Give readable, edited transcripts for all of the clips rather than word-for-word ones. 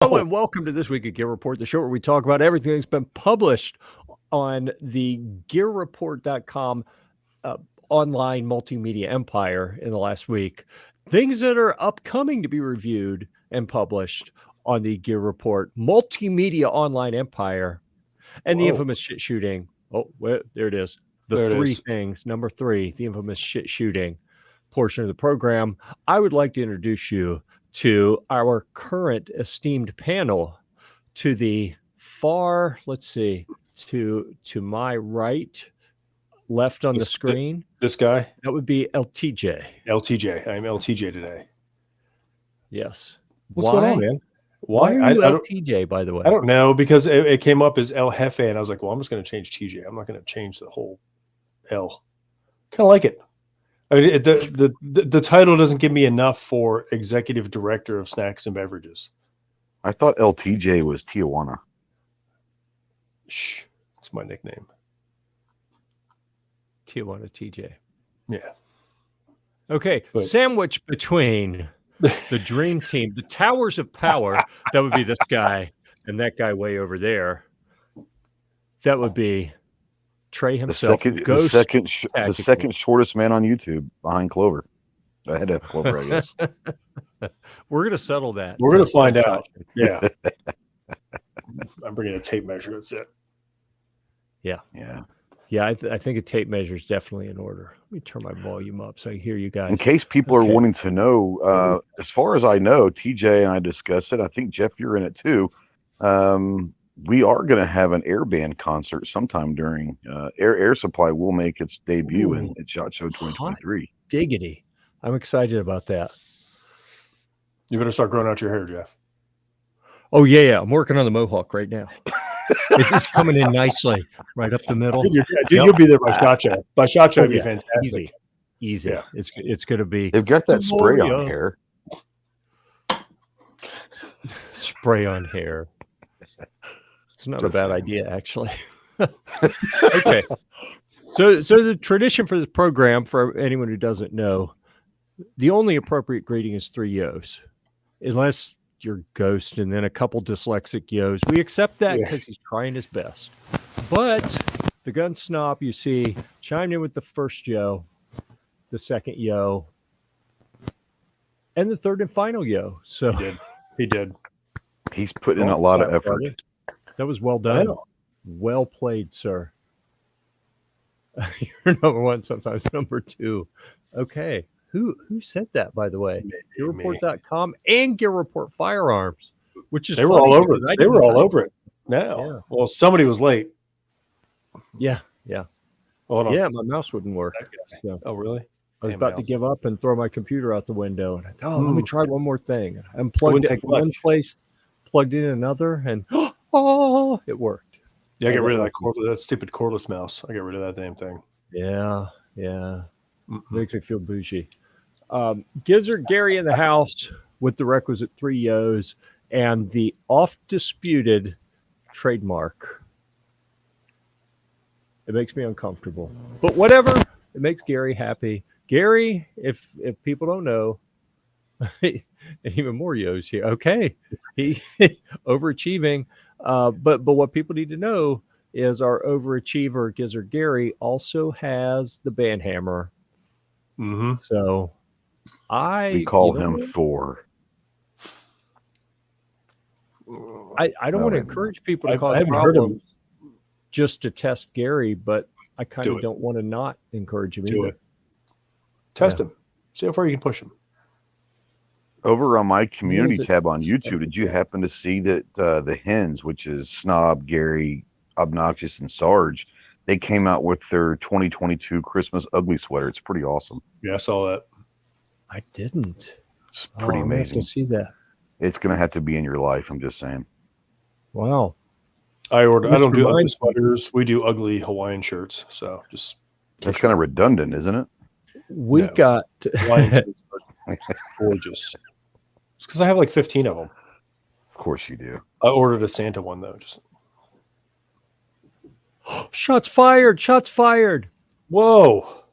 Hello and welcome to This Week at Gear Report, the show where we talk about everything that's been published on the gearreport.com online multimedia empire in the last week. Things that are upcoming to be reviewed and published on the Gear Report multimedia online empire, and the infamous shit shooting. Oh, well, there it is. The three things. Number 3, the infamous shit shooting portion of the program. I would like to introduce you to our current esteemed panel. To the far, let's see, to my right, left on the screen. This guy? That would be LTJ. LTJ. I'm LTJ today. Yes. What's going on, man? Why are you LTJ, by the way? I don't know, because it came up as El Jefe, and I was like, well, I'm just going to change TJ. I'm not going to change the whole L. Kind of like it. I mean, the title doesn't give me enough for executive director of snacks and beverages. I thought LTJ was Tijuana. Shh, it's my nickname. Tijuana TJ. Yeah. Okay, sandwich between the dream team, the towers of power. That would be this guy and that guy way over there. That would be Trey himself. The second shortest man on YouTube behind Clover. Ahead of Clover, I guess. We're going to settle that. We're going to find out. Yeah. I'm bringing a tape measure. That's it. Yeah. I think a tape measure is definitely in order. Let me turn my volume up so I hear you guys. In case people are wanting to know, as far as I know, TJ and I discussed it. I think, Jeff, you're in it too. We are going to have an air band concert sometime during Air Supply will make its debut at SHOT Show 2023. Hot diggity. I'm excited about that. You better start growing out your hair, Jeff. Oh, yeah. I'm working on the mohawk right now. It's coming in nicely right up the middle. You'll be there by SHOT Show. By SHOT Show, it'd be fantastic. Easy. Yeah. It's going to be. They've got that spray on hair. Spray on hair. It's not a bad idea, actually. Okay. So the tradition for this program, for anyone who doesn't know, the only appropriate greeting is 3 yos, unless you're Ghost and then a couple dyslexic yos. We accept that because he's trying his best. But the gun snob, you see, chimed in with the first yo, the second yo, and the third and final yo. So he did. He's putting in a lot of effort. That was well done. Well played, sir. You're number 1, sometimes number 2. Okay. Who said that, by the way? GearReport.com and Gear Report Firearms, which is they were all over it. They were all over it. Now, well, somebody was late. Yeah. Hold on. Yeah, my mouse wouldn't work. So. Oh, really? I was about to give up and throw my computer out the window, and I thought, let me try one more thing. I unplugged it from one place, plugged in another, and it worked. Yeah, I get rid of that stupid cordless mouse. I get rid of that damn thing. Yeah. Makes me feel bougie. Gizzard Gary in the house with the requisite 3 yos and the oft-disputed trademark. It makes me uncomfortable. But whatever, it makes Gary happy. Gary, if people don't know, and even more yos here. Okay, he overachieving. But what people need to know is our overachiever Gizzard Gary also has the band hammer. Mm-hmm. So we call him Thor. I don't want to encourage people to call it problems just to test Gary, but I kind of don't want to not encourage him either. Test him. See how far you can push him. Over on my community tab on YouTube, did you happen to see that the Hens, which is Snob, Gary, Obnoxious, and Sarge, they came out with their 2022 Christmas ugly sweater? It's pretty awesome. Yeah, I saw that. I didn't. It's pretty amazing. I see that. It's going to have to be in your life. I'm just saying. Wow. I don't do ugly sweaters. We do ugly Hawaiian shirts. So just that's kind of redundant, isn't it? We got Hawaiian shirts are gorgeous. It's because I have like 15 of them. Of course you do. I ordered a Santa one though. Just shots fired! Shots fired! Whoa!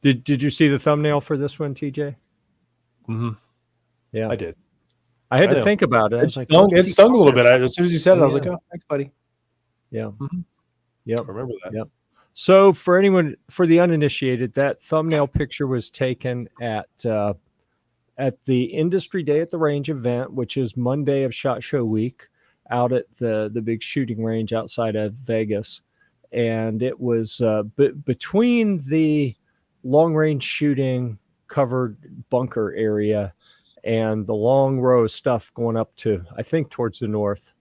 Did you see the thumbnail for this one, TJ? Mm-hmm. Yeah, I did. I had I to know. think about it. I It was like, stung, what's it he stung a little talking bit. about? As soon as he said it, I was like, Yeah. oh, thanks, buddy. Yeah. Mhm. Yep. I remember that. Yep. So for the uninitiated, that thumbnail picture was taken at the Industry Day at the Range event, which is Monday of SHOT Show Week, out at the big shooting range outside of Vegas, and it was between the long range shooting covered bunker area and the long row of stuff going up to, I think, towards the north.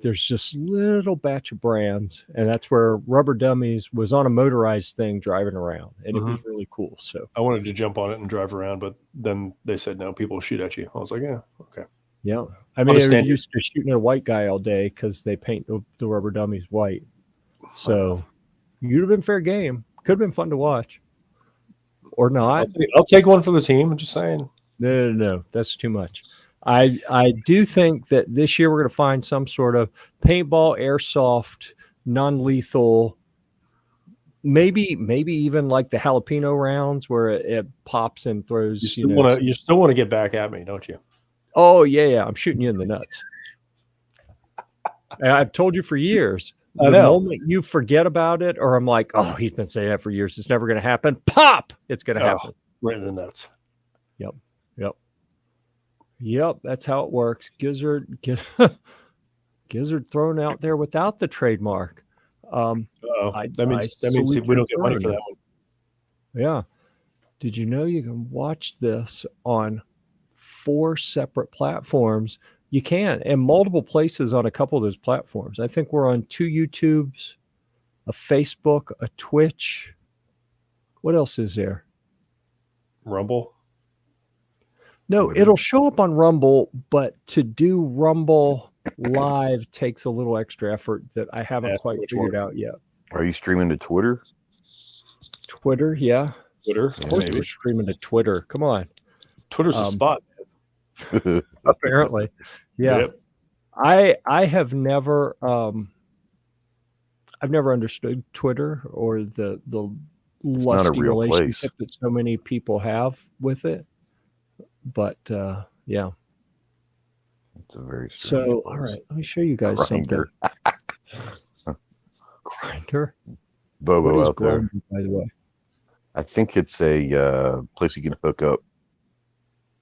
There's just little batch of brands, and that's where Rubber Dummies was on a motorized thing driving around, and it was really cool. So I wanted to jump on it and drive around, but then they said no, people will shoot at you. I was like, yeah, okay. yeah, I mean, Understand I'm you. used to shooting at a white guy all day because they paint the Rubber Dummies white. So you'd have been fair game. Could have been fun to watch, or not. I'll take one for the team. I'm just saying. No, that's too much. I do think that this year we're going to find some sort of paintball, airsoft, non-lethal, maybe even like the jalapeno rounds where it pops and throws. You still want to get back at me, don't you? Oh yeah, I'm shooting you in the nuts. And I've told you for years. I The know. moment you forget about it, or I'm like, oh, he's been saying that for years. It's never going to happen. Pop! It's going to happen. Right in the nuts. Yep. That's how it works. Gizzard thrown out there without the trademark. That means we don't get money for that one. Yeah. Did you know you can watch this on 4 separate platforms? You can, and multiple places on a couple of those platforms. I think we're on 2 YouTubes, a Facebook, a Twitch. What else is there? Rumble. No, it'll show up on Rumble, but to do Rumble live takes a little extra effort that I haven't quite figured out yet. Are you streaming to Twitter? Twitter, yeah. Twitter. Of course we're streaming to Twitter. Come on. Twitter's a spot. Apparently. Yeah. Yep. I have never I've never understood Twitter or the lusty relationship that so many people have with it. But yeah. It's a very so place. All right, let me show you guys Grindr. something. Grindr? Bobo out Grindr, there. by the way? I think it's a place you can hook up.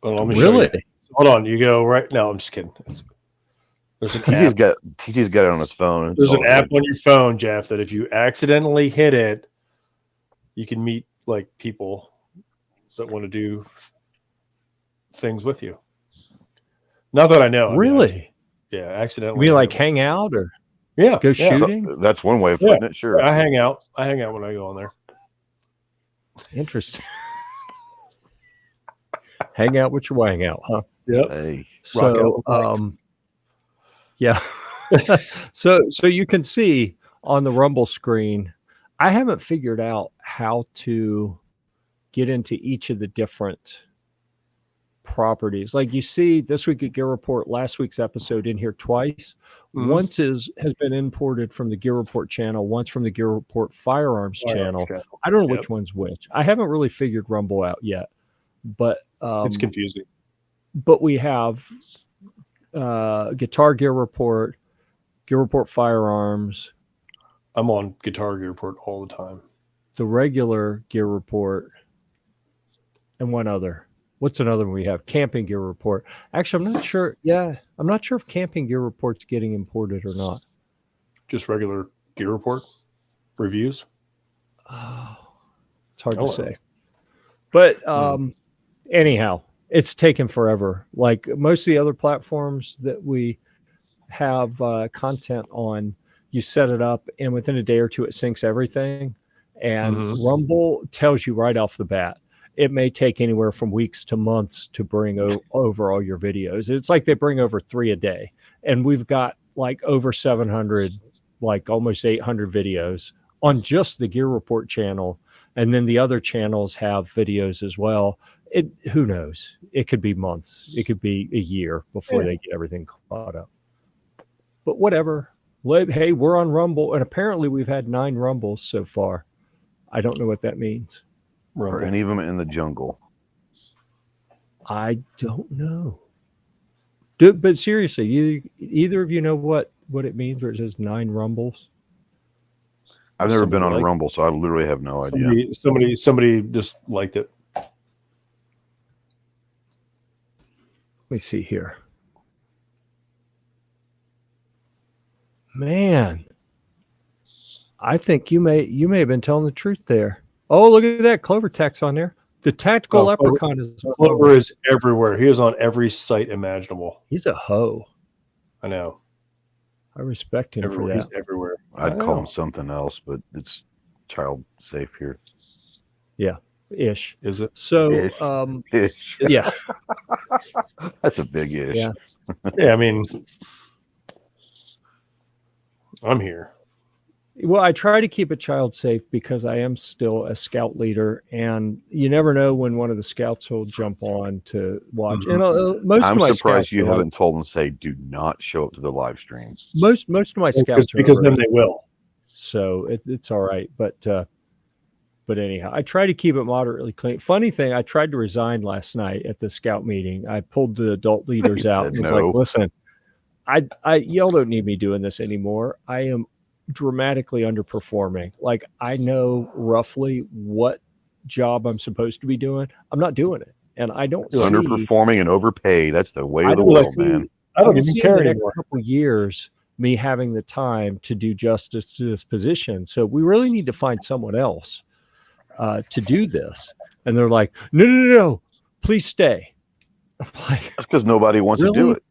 Well, let me show you. Hold on, you go right. No, I'm just kidding. There's an app. TJ's got it on his phone. There's an app on your phone, Jeff, that if you accidentally hit it, you can meet like people that want to do things with you. Not that I know. Really? Yeah, accidentally. You mean like hang out or go shooting? So that's one way of putting it. Sure. I hang out. I hang out when I go on there. Interesting. Hang out with your wang out, huh? Yep. Hey. So, yeah. so you can see on the Rumble screen, I haven't figured out how to get into each of the different properties. Like you see this week at Gear Report, last week's episode in here twice. Once has been imported from the Gear Report channel, once from the Gear Report Firearms channel. I don't know which one's which. I haven't really figured Rumble out yet, but it's confusing. But we have Guitar Gear Report Firearms. I'm on Guitar Gear Report all the time. The regular Gear Report, and one other. What's another one we have? Camping Gear Report. Actually, I'm not sure. Yeah, I'm not sure if Camping Gear Report's getting imported or not. Just regular Gear Report reviews? Oh, it's hard to say. But anyhow, it's taken forever. Like most of the other platforms that we have content on, you set it up, and within a day or two, it syncs everything. And Rumble tells you right off the bat. It may take anywhere from weeks to months to bring over all your videos. It's like they bring over 3 a day. And we've got like over 700, like almost 800 videos on just the Gear Report channel. And then the other channels have videos as well. Who knows? It could be months. It could be a year before they get everything caught up. But whatever. Hey, we're on Rumble. And apparently we've had 9 Rumbles so far. I don't know what that means. Are any of them in the jungle? I don't know. But seriously, either of you know what it means where it says 9 rumbles? I've never been on Somebody a Rumble, so I literally have no idea. Somebody just liked it. Let me see here. Man, I think you may have been telling the truth there. Oh, look at that Clover text on there. The tactical leprechaun is Clover is everywhere. He is on every site imaginable. He's a hoe. I know. I respect him for that. He's everywhere. I'd call him something else, but it's child safe here. Yeah, ish. Is it? So, Ish. yeah, That's a big ish. Yeah. Yeah, I mean, I'm here. Well, I try to keep a child safe because I am still a scout leader, and you never know when one of the scouts will jump on to watch. Mhm. And most I'm of my surprised scouts you are like- haven't told them to say, do not show up to the live stream. most of my scouts Because are then already- they will. so it's all right. But anyhow, I try to keep it moderately clean. Funny thing, I tried to resign last night at the scout meeting. I pulled the adult leaders He out said and was no. like, "Listen, y'all don't need me doing this anymore. I am dramatically underperforming. Like I know roughly what job I'm supposed to be doing. I'm not doing it, and I don't see. Underperforming and overpaid. That's the way I of the don't world, see- man. I don't I even see in care the next anymore. couple of years me having the time to do justice to this position. So we really need to find someone else to do this. And they're like, no, please stay. I'm like, That's because nobody wants to do Really? it.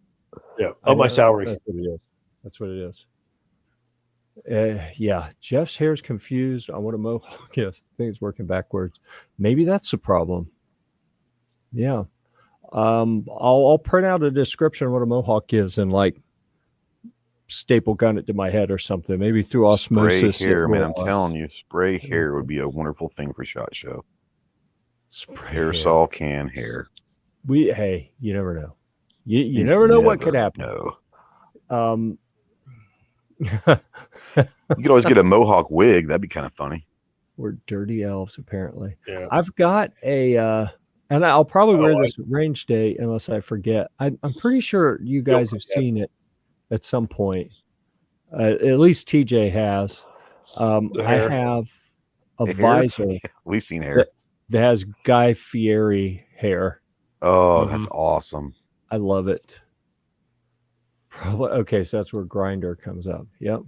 Yeah. I Up my know, salary. That's what it is. That's what it is. Yeah, Jeff's hair's confused on what a mohawk is. I think it's working backwards. Maybe that's the problem. Yeah. I'll print out a description of what a mohawk is and like staple gun it to my head or something. Maybe through osmosis. Spray hair, it man. will, I'm telling you, spray hair would be a wonderful thing for SHOT Show. spray hair. Aerosol can hair. Hey, you never know. You never know what could happen. No. You could always get a mohawk wig. That'd be kind of funny. We're dirty elves, apparently. Yeah. I've got a, and I'll probably wear Oh, this at range day unless I forget. I'm pretty sure you guys have forget. seen it at some point. At least TJ has. The I hair. have a Hair? visor We've seen hair. that has Guy Fieri hair. Oh, that's awesome. I love it. Probably okay, so that's where Grinder comes up. Yep.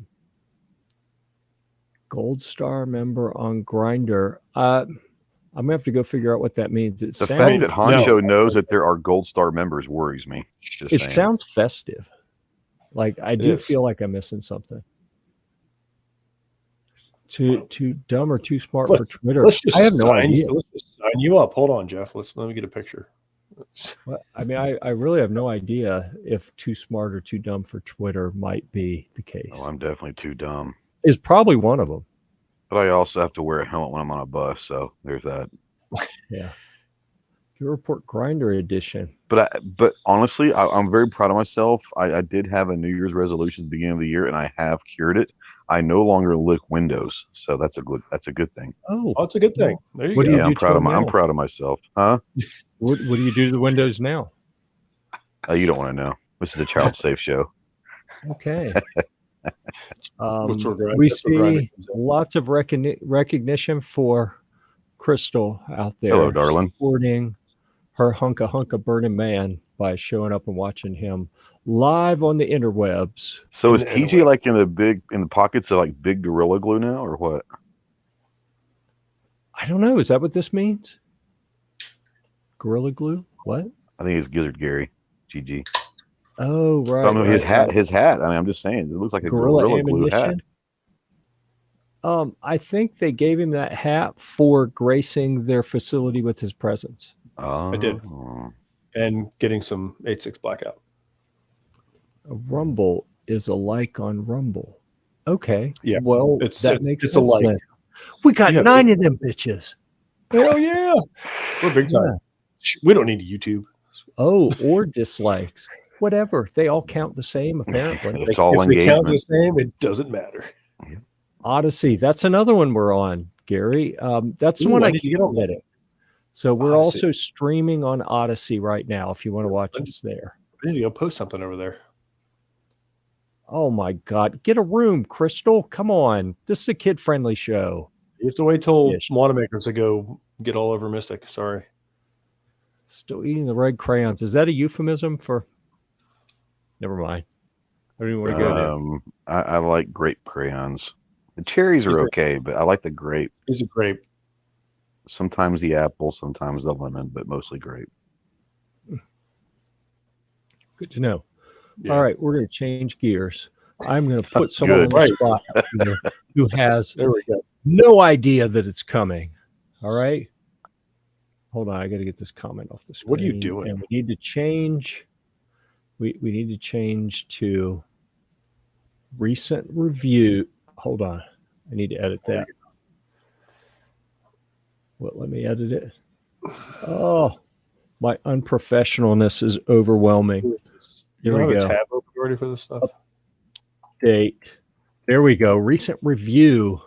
Gold Star member on Grinder. I'm gonna have to go figure out what that means. The fact that Honcho No. knows that there are Gold Star members worries me. Just it saying. sounds festive. Like I do is. feel like I'm missing something. Too dumb or too smart Let's- for Twitter. Let's just I have no sign idea. Let's just sign you up. Hold on, Jeff. Let me get a picture. I mean, I really have no idea if too smart or too dumb for Twitter might be the case. Oh, I'm definitely too dumb. Is probably one of them. But I also have to wear a helmet when I'm on a bus, so there's that. Yeah. Your report Grinder edition. But honestly, I'm very proud of myself. I did have a New Year's resolution at the beginning of the year, and I have cured it. I no longer lick windows, so that's a good thing. Oh, Oh, it's a good thing. There you What go. do you Yeah, do I'm proud to of them I'm now? proud of myself, huh? what do you do to the windows now? You don't want to know. This is a child safe show. Okay. That's where Grinder- We that's where Grinder see comes in. lots of recognition for Crystal out there. Hello, darling. Supporting her hunka burning man by showing up and watching him live on the interwebs. So In is the TJ interwebs. like in the pockets of like big gorilla glue now, or what? I don't know. Is that what this means? Gorilla glue? What? I think it's Gizzard Gary, GG. Oh, right. I mean, his right, hat. I mean, I'm just saying, it looks like a Gorilla gorilla glue hat. ammunition. I think they gave him that hat for gracing their facility with his presence. Oh, I did. And getting some 8.6 blackout. A Rumble is a like on Rumble. Okay. Yeah, Well, it's- that it's- makes it's a sense like. then. We got Yeah, 9 of them bitches. Hell yeah. We're big time. We don't need YouTube. Oh, or dislikes. Whatever. They all count the same, apparently. It's all If they count engagement. the same, it doesn't matter. Odyssey. That's another one we're on, Gary. That's the Ooh, one I I need to keep get on that. getting. So we're Odyssey. also streaming on Odyssey right now if you want to watch us there. I need to go post something over there. Oh my God. Get a room, Crystal. Come on. This is a kid-friendly show. You have to wait till Yes. Wanamaker's to go get all over Mystic. Sorry. Still eating the red crayons. Is that a euphemism for? Never mind. I don't even want to go there. I like grape crayons. The cherries are okay, but I like the grape. He's a grape. Sometimes the apple, sometimes the lemon, but mostly grape. Good to know. Yeah. All right, we're going to change gears. I'm going to put someone on Good. the spot here who has There we go. no idea that it's coming. All right. Hold on. I got to get this comment off the screen. What are you doing? And we need to change. We need to change to recent review. Hold on. I need to edit that. Well, let me edit it. Oh, my unprofessionalness is overwhelming. You Here don't we have a go. tab open already for this stuff? Date. There we go. Recent review.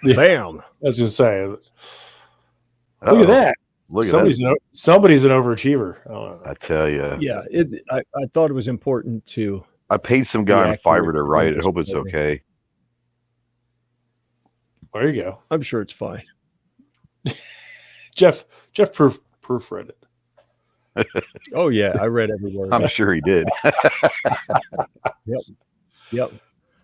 Yeah. Bam. I was going to say, look Uh-oh. at that. Look at Somebody's that. somebody's an overachiever. I don't know. I tell you. Yeah. I thought it was important to. I paid some guy on accurate Fiverr to write it. I reviews. hope it's okay. There you go. I'm sure it's fine. Jeff proofread it. Oh, yeah. I read every word. I'm sure he did. Yep.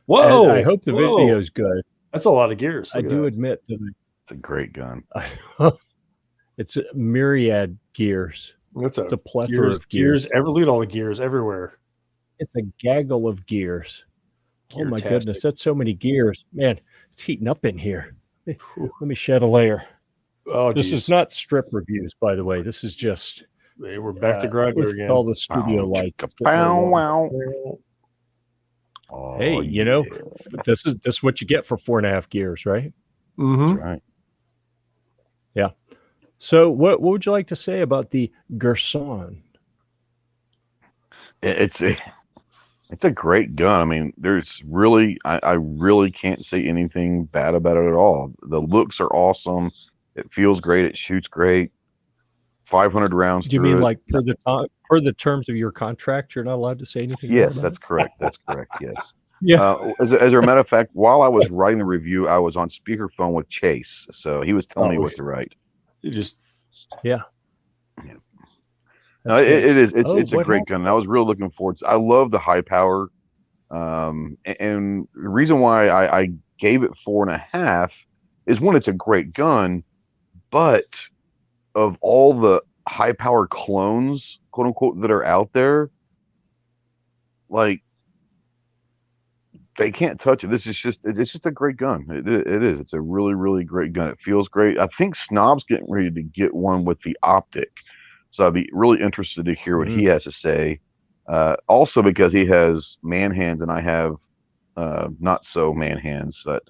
Whoa. And I hope the whoa. video's good. That's a lot of gears. I Look at do that. admit that It's a great gun. it's a myriad gears. That's It's a plethora of gears. Look at all the gears everywhere. It's a gaggle of gears. Oh my Gear-tastic. goodness, that's so many gears. Man, it's heating up in here. Whew. Let me shed a layer. Oh, This geez. is not strip reviews, by the way. This is just Hey, we're back to grinder with again. all the studio Bow, lights. chicka, bow, wow. Oh, Hey, you know, yeah. this is what you get for 4.5 gears, right? Mm-hmm. That's right. So, what would you like to say about the Gerson? It's a great gun. I mean, there's really I really can't say anything bad about it at all. The looks are awesome. It feels great. It shoots great. 500 rounds. Do you through mean it. like per the terms of your contract, you're not allowed to say anything? bad Yes, about that's it? correct. That's correct. Yes. Yeah. As a matter of fact, while I was writing the review, I was on speakerphone with Chase, so he was telling me what to write. You just No, That's good. it is. Oh, It's a what great happened? gun. And I was really looking forward to. I love the high power, and the reason why I gave it 4.5 is one, it's a great gun, but of all the high power clones, quote unquote, that are out there, like they can't touch it. This is it's just a great gun. It is. It's a really, really great gun. It feels great. I think Snob's getting ready to get one with the optic. So I'd be really interested to hear what he has to say. Also because he has man hands and I have not so man hands. But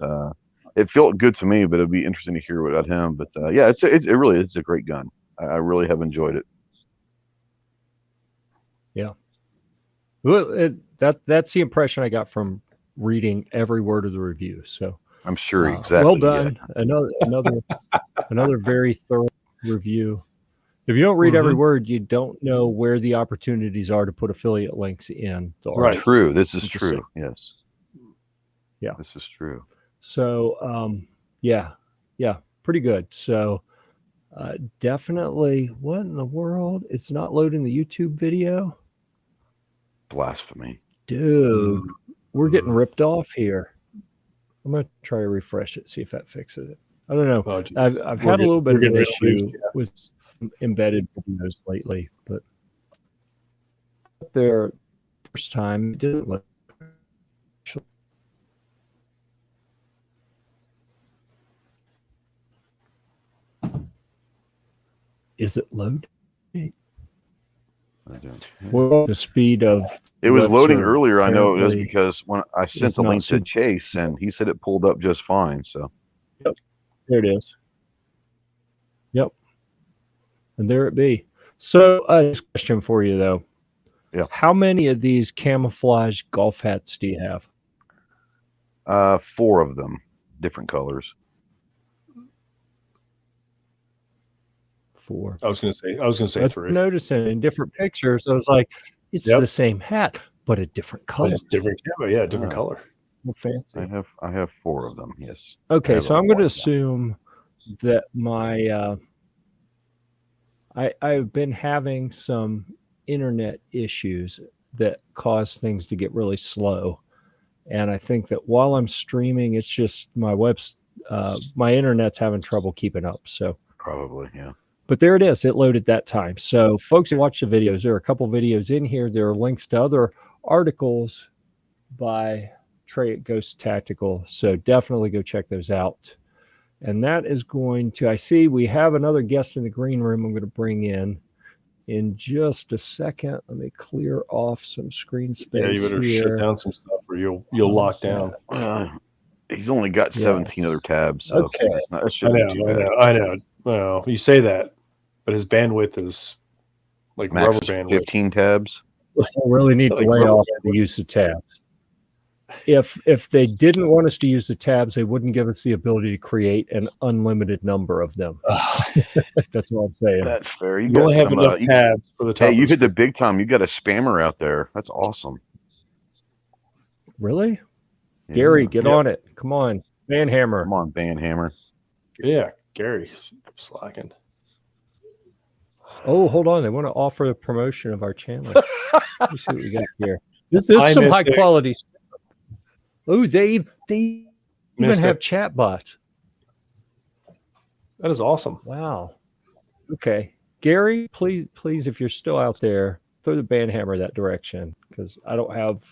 it felt good to me, but it'd be interesting to hear about him. But yeah, it's a great gun. I really have enjoyed it. Yeah. Well, that's the impression I got from reading every word of the review. So I'm sure exactly. well done. Another very thorough review. If you don't read every word, you don't know where the opportunities are to put affiliate links in. The Right. article. True. This is Interesting. true. Yes. Yeah. This is true. So, yeah, pretty good. So, definitely. What in the world? It's not loading the YouTube video, Blasphemy. dude. We're getting ripped off here. I'm gonna try to refresh it, see if that fixes it. I don't know. Oh, geez. I've had a little bit we're of an getting issue real with embedded videos lately, but there first time it didn't look. Is it load? I don't. Well, the speed of It was web loading server earlier. I know it was apparently because when I sent is the not link to super- Chase, and he said it pulled up just fine. So There it is. Yep. And there it be. So, just a question for you though. Yeah. How many of these camouflage golf hats do you have? 4 of them, different colors. 4. I was gonna say That's 3. noticing in different pictures. I was like, It's Yep. the same hat, but a different But color. it's different. Yeah, different Yeah. color. More fancy. I have 4 of them. Yes. Okay, have so a I'm going to white one. assume that my I've been having some internet issues that cause things to get really slow, and I think that while I'm streaming, it's just my internet's having trouble keeping up. So, Probably, yeah. but there it is. It loaded that time. So, folks who watch the videos, there are a couple videos in here. There are links to other articles by Trey at Ghost Tactical. So definitely go check those out. And that is going to, I see we have another guest in the green room I'm going to bring in just a second. Let me clear off some screen space. Yeah, you better here. shut down some stuff or you'll lock down. He's only got 17 other tabs. So Okay. that I shouldn't be too bad. I know. Well, you say that, but his bandwidth is like Max rubber is bandwidth. 15 tabs. I really need to Like lay rubber off the use of tabs. If they didn't want us to use the tabs, they wouldn't give us the ability to create an unlimited number of them. That's all I'm saying. That's fair. You only have enough tabs for the top. Hey, you of hit the screen. big time. You got a spammer out there. That's awesome. Really? Yeah. Gary, get on it. Come on. Banhammer. Come on, Banhammer. Yeah, Gary slacking. Oh, hold on. They want to offer a promotion of our channel. Let me see what we got here. This is some high quality stuff. Oh, they even have chat bots. That is awesome. Wow. Okay. Gary, please, if you're still out there, throw the banhammer that direction, because I don't have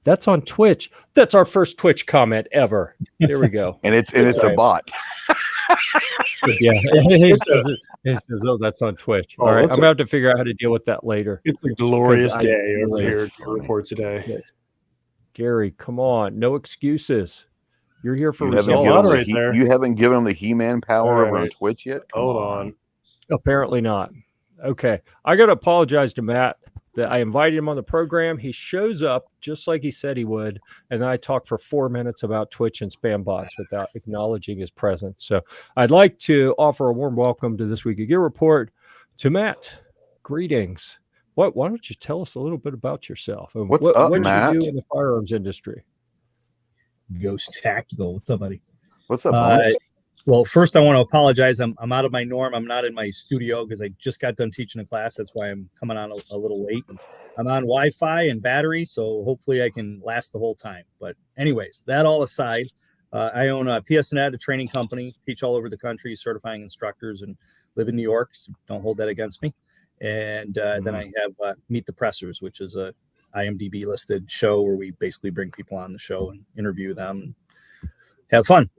that's on Twitch. That's our first Twitch comment ever. There we go. And it's a bot. Yeah. He says, oh, that's on Twitch. All right. I'm going to have to figure out how to deal with that later. It's a glorious day over really- here at Report today. Gary, come on. No excuses. You're here for You results. you haven't given him the He-Man power over on Right. Twitch yet? Come Hold on. Apparently not. Okay. I got to apologize to Matt that I invited him on the program. He shows up just like he said he would. And then I talked for 4 minutes about Twitch and spam bots without acknowledging his presence. So I'd like to offer a warm welcome to This Week of Gear Report to Matt. Greetings. Why don't you tell us a little bit about yourself? And What's up, what Matt? you do in the firearms industry? Ghost Tactical. What's up, buddy? What's up, buddy? Well, first I want to apologize. I'm out of my norm. I'm not in my studio because I just got done teaching a class. That's why I'm coming on a little late. I'm on Wi-Fi and battery, so hopefully I can last the whole time. But anyways, that all aside, I own a PSNet, a training company, teach all over the country, certifying instructors, and live in New York. So don't hold that against me. And then I have Meet the Pressers, which is a IMDb listed show where we basically bring people on the show and interview them and have fun.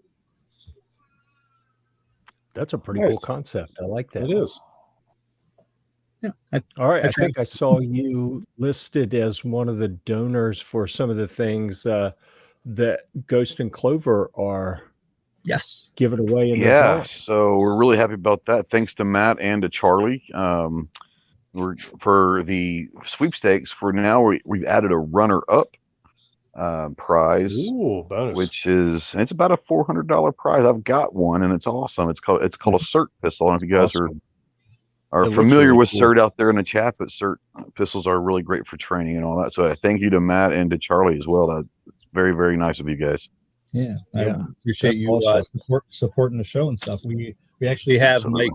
That's a pretty Nice. cool concept. I like that. It is. Yeah. All right. I try- think I saw you listed as one of the donors for some of the things that Ghost and Clover are Yes. giving away in their Yeah, talent. so we're really happy about that. Thanks to Matt and to Charlie. We're for the sweepstakes. For now, we've added a runner-up prize, Ooh, bonus. which is it's about a $400 prize. I've got one, and it's awesome. It's called a CERT pistol. I don't know if you guys Awesome. are It looks familiar really with cool. CERT out there in the chat, but CERT pistols are really great for training and all that. So thank you to Matt and to Charlie as well. That's very, very nice of you guys. Yeah. I Yeah, appreciate that's you awesome. supporting the show and stuff. We actually have Absolutely.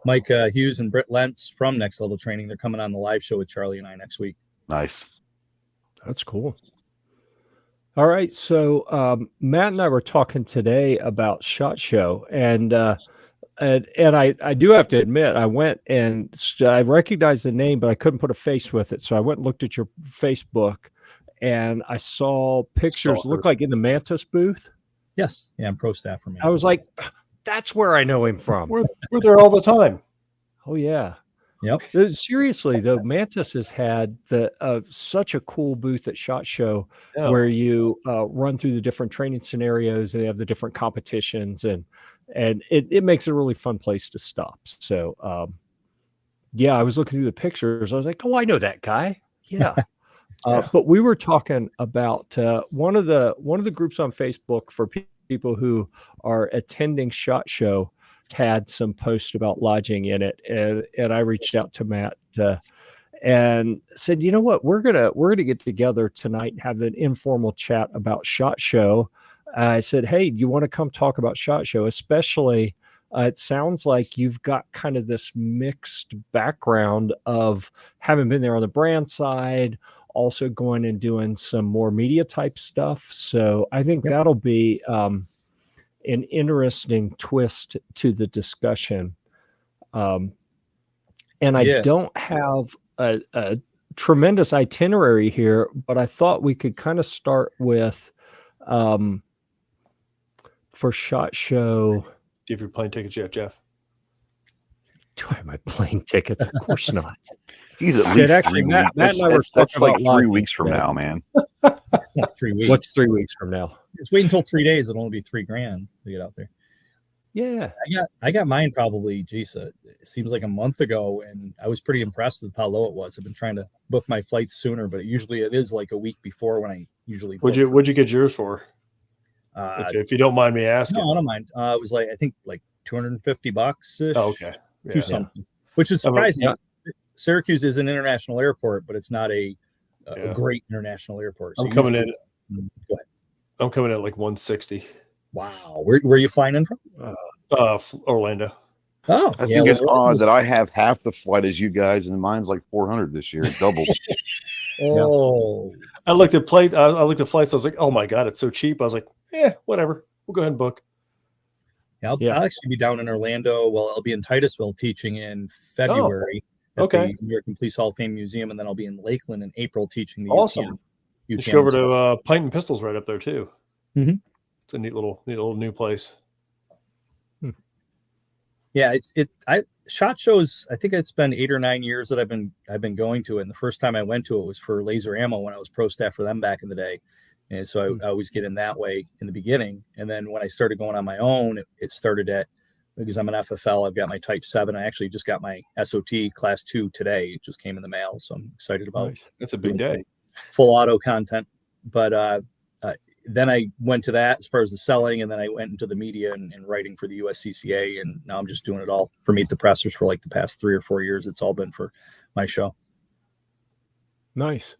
Mike Hughes and Britt Lentz from Next Level Training. They're coming on the live show with Charlie and I next week. Nice. That's cool. All right. So Matt and I were talking today about SHOT Show, and I do have to admit, I went and I recognized the name, but I couldn't put a face with it. So I went and looked at your Facebook, and I saw pictures look like in the Mantis booth. Yes. Yeah, I'm pro staff for me. I was like, that's where I know him from. We're there all the time. Oh yeah. Yep. Seriously, though, Mantis has had such a cool booth at SHOT Show Yeah. where you run through the different training scenarios, and they have the different competitions, and it makes it a really fun place to stop. So yeah, I was looking through the pictures. I was like, oh, I know that guy. Yeah. Yeah. But we were talking about one of the groups on Facebook for people who are attending SHOT Show had some posts about lodging in it, and I reached out to Matt and said, you know what, we're gonna get together tonight and have an informal chat about SHOT Show. I said, hey, do you want to come talk about SHOT Show? Especially, it sounds like you've got kind of this mixed background of having been there on the brand side, also going and doing some more media type stuff. So I think that'll be an interesting twist to the discussion. And I don't have a tremendous itinerary here, but I thought we could kind of start with for SHOT Show. Do you have your plane tickets yet, Jeff? Do I have my plane tickets? Of course not. He's at least actually, 3 Matt weeks. and I were That's talking like about 3 weeks from now, man. 3 weeks. What's 3 weeks from now? Just wait until 3 days. It'll only be $3,000 to get out there. Yeah. I got mine probably, geez, it seems like a month ago, and I was pretty impressed with how low it was. I've been trying to book my flights sooner, but usually it is like a week before when I usually book. What'd you get yours for? If you don't mind me asking. No, I don't mind. It was like, I think like $250. Oh, okay. To something, which is surprising. Syracuse is an international airport, but it's not a great international airport. So I'm coming in. Go ahead. I'm coming in at like 160. Wow. Where are you flying in from? Orlando. Oh, I think it's odd that I have half the flight as you guys, and mine's like 400 this year. It doubled. Oh. I looked at flights. I was like, oh my God, it's so cheap. I was like, whatever. We'll go ahead and book. I'll actually be down in Orlando. Well, I'll be in Titusville teaching in February at the American Police Hall of Fame Museum, and then I'll be in Lakeland in April teaching the awesome. You should go over to Pint and Pistols right up there too. Mm-hmm. It's a neat little new place. Yeah, SHOT Shows. I think it's been 8 or 9 years that I've been going to it. And the first time I went to it was for Laser Ammo when I was pro staff for them back in the day. And so I always get in that way in the beginning. And then when I started going on my own, it started because I'm an FFL, I've got my Type 7. I actually just got my SOT Class 2 today. It just came in the mail. So I'm excited about it. That's a big day. Full auto content. But then I went to that as far as the selling, and then I went into the media and writing for the USCCA. And now I'm just doing it all for Meet the Pressers for like the past 3 or 4 years. It's all been for my show. Nice.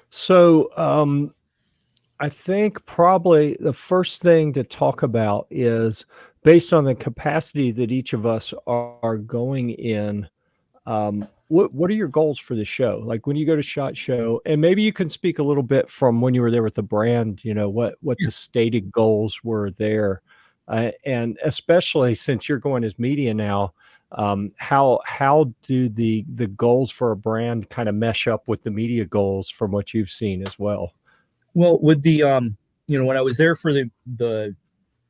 So, I think probably the first thing to talk about is based on the capacity that each of us are going in. What are your goals for the show? Like when you go to SHOT Show, and maybe you can speak a little bit from when you were there with the brand, what the stated goals were there. And especially since you're going as media now, how do the goals for a brand kind of mesh up with the media goals from what you've seen as well? Well, with the, when I was there for the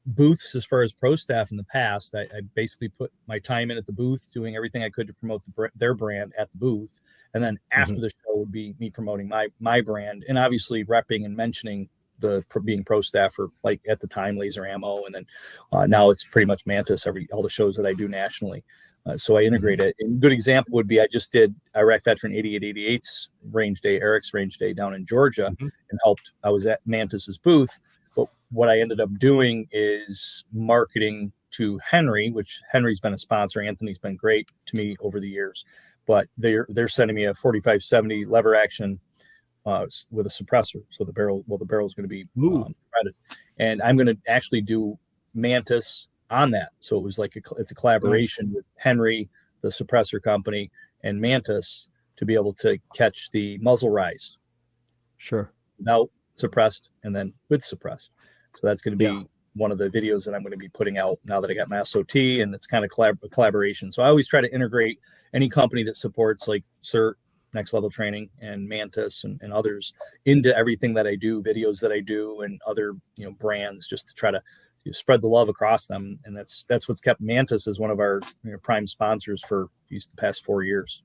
booths as far as pro staff in the past, I basically put my time in at the booth, doing everything I could to promote their brand at the booth. And then after the show would be me promoting my brand, and obviously repping and mentioning being pro staff for, like at the time, Laser Ammo. And then now it's pretty much Mantis, all the shows that I do nationally. So I integrate it. And a good example would be I just did Iraq Veteran 8888's range day, Eric's range day down in Georgia, and I was at Mantis's booth. But what I ended up doing is marketing to Henry, which Henry's been a sponsor. Anthony's been great to me over the years. But they're sending me a 4570 lever action with a suppressor. So the barrel is going to be threaded. And I'm going to actually do Mantis on that. So it was like it's a collaboration with Henry, the suppressor company, and Mantis to be able to catch the muzzle rise. Sure. Without suppressed and then with suppressed. So that's going to be one of the videos that I'm going to be putting out now that I got my SOT, and it's kind of collaboration. So I always try to integrate any company that supports like CERT, Next Level Training, and Mantis and others into everything that I do, videos that I do, and other brands, just to try to spread the love across them. And that's what's kept Mantis as one of our prime sponsors for the past 4 years.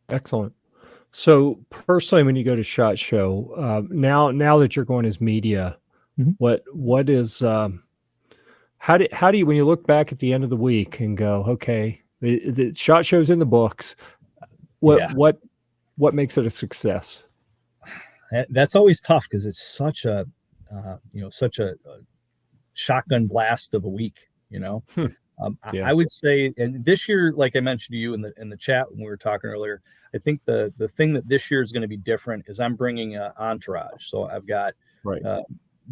Excellent. So personally, when you go to SHOT Show, now that you're going as media, what is how do you, when you look back at the end of the week and go, okay, the SHOT Show's in the books, what makes it a success? That's always tough because it's such a shotgun blast of a week, Yeah. I would say, and this year, like I mentioned to you in the chat when we were talking earlier, I think the thing that this year is going to be different is I'm bringing an entourage. So I've got Right.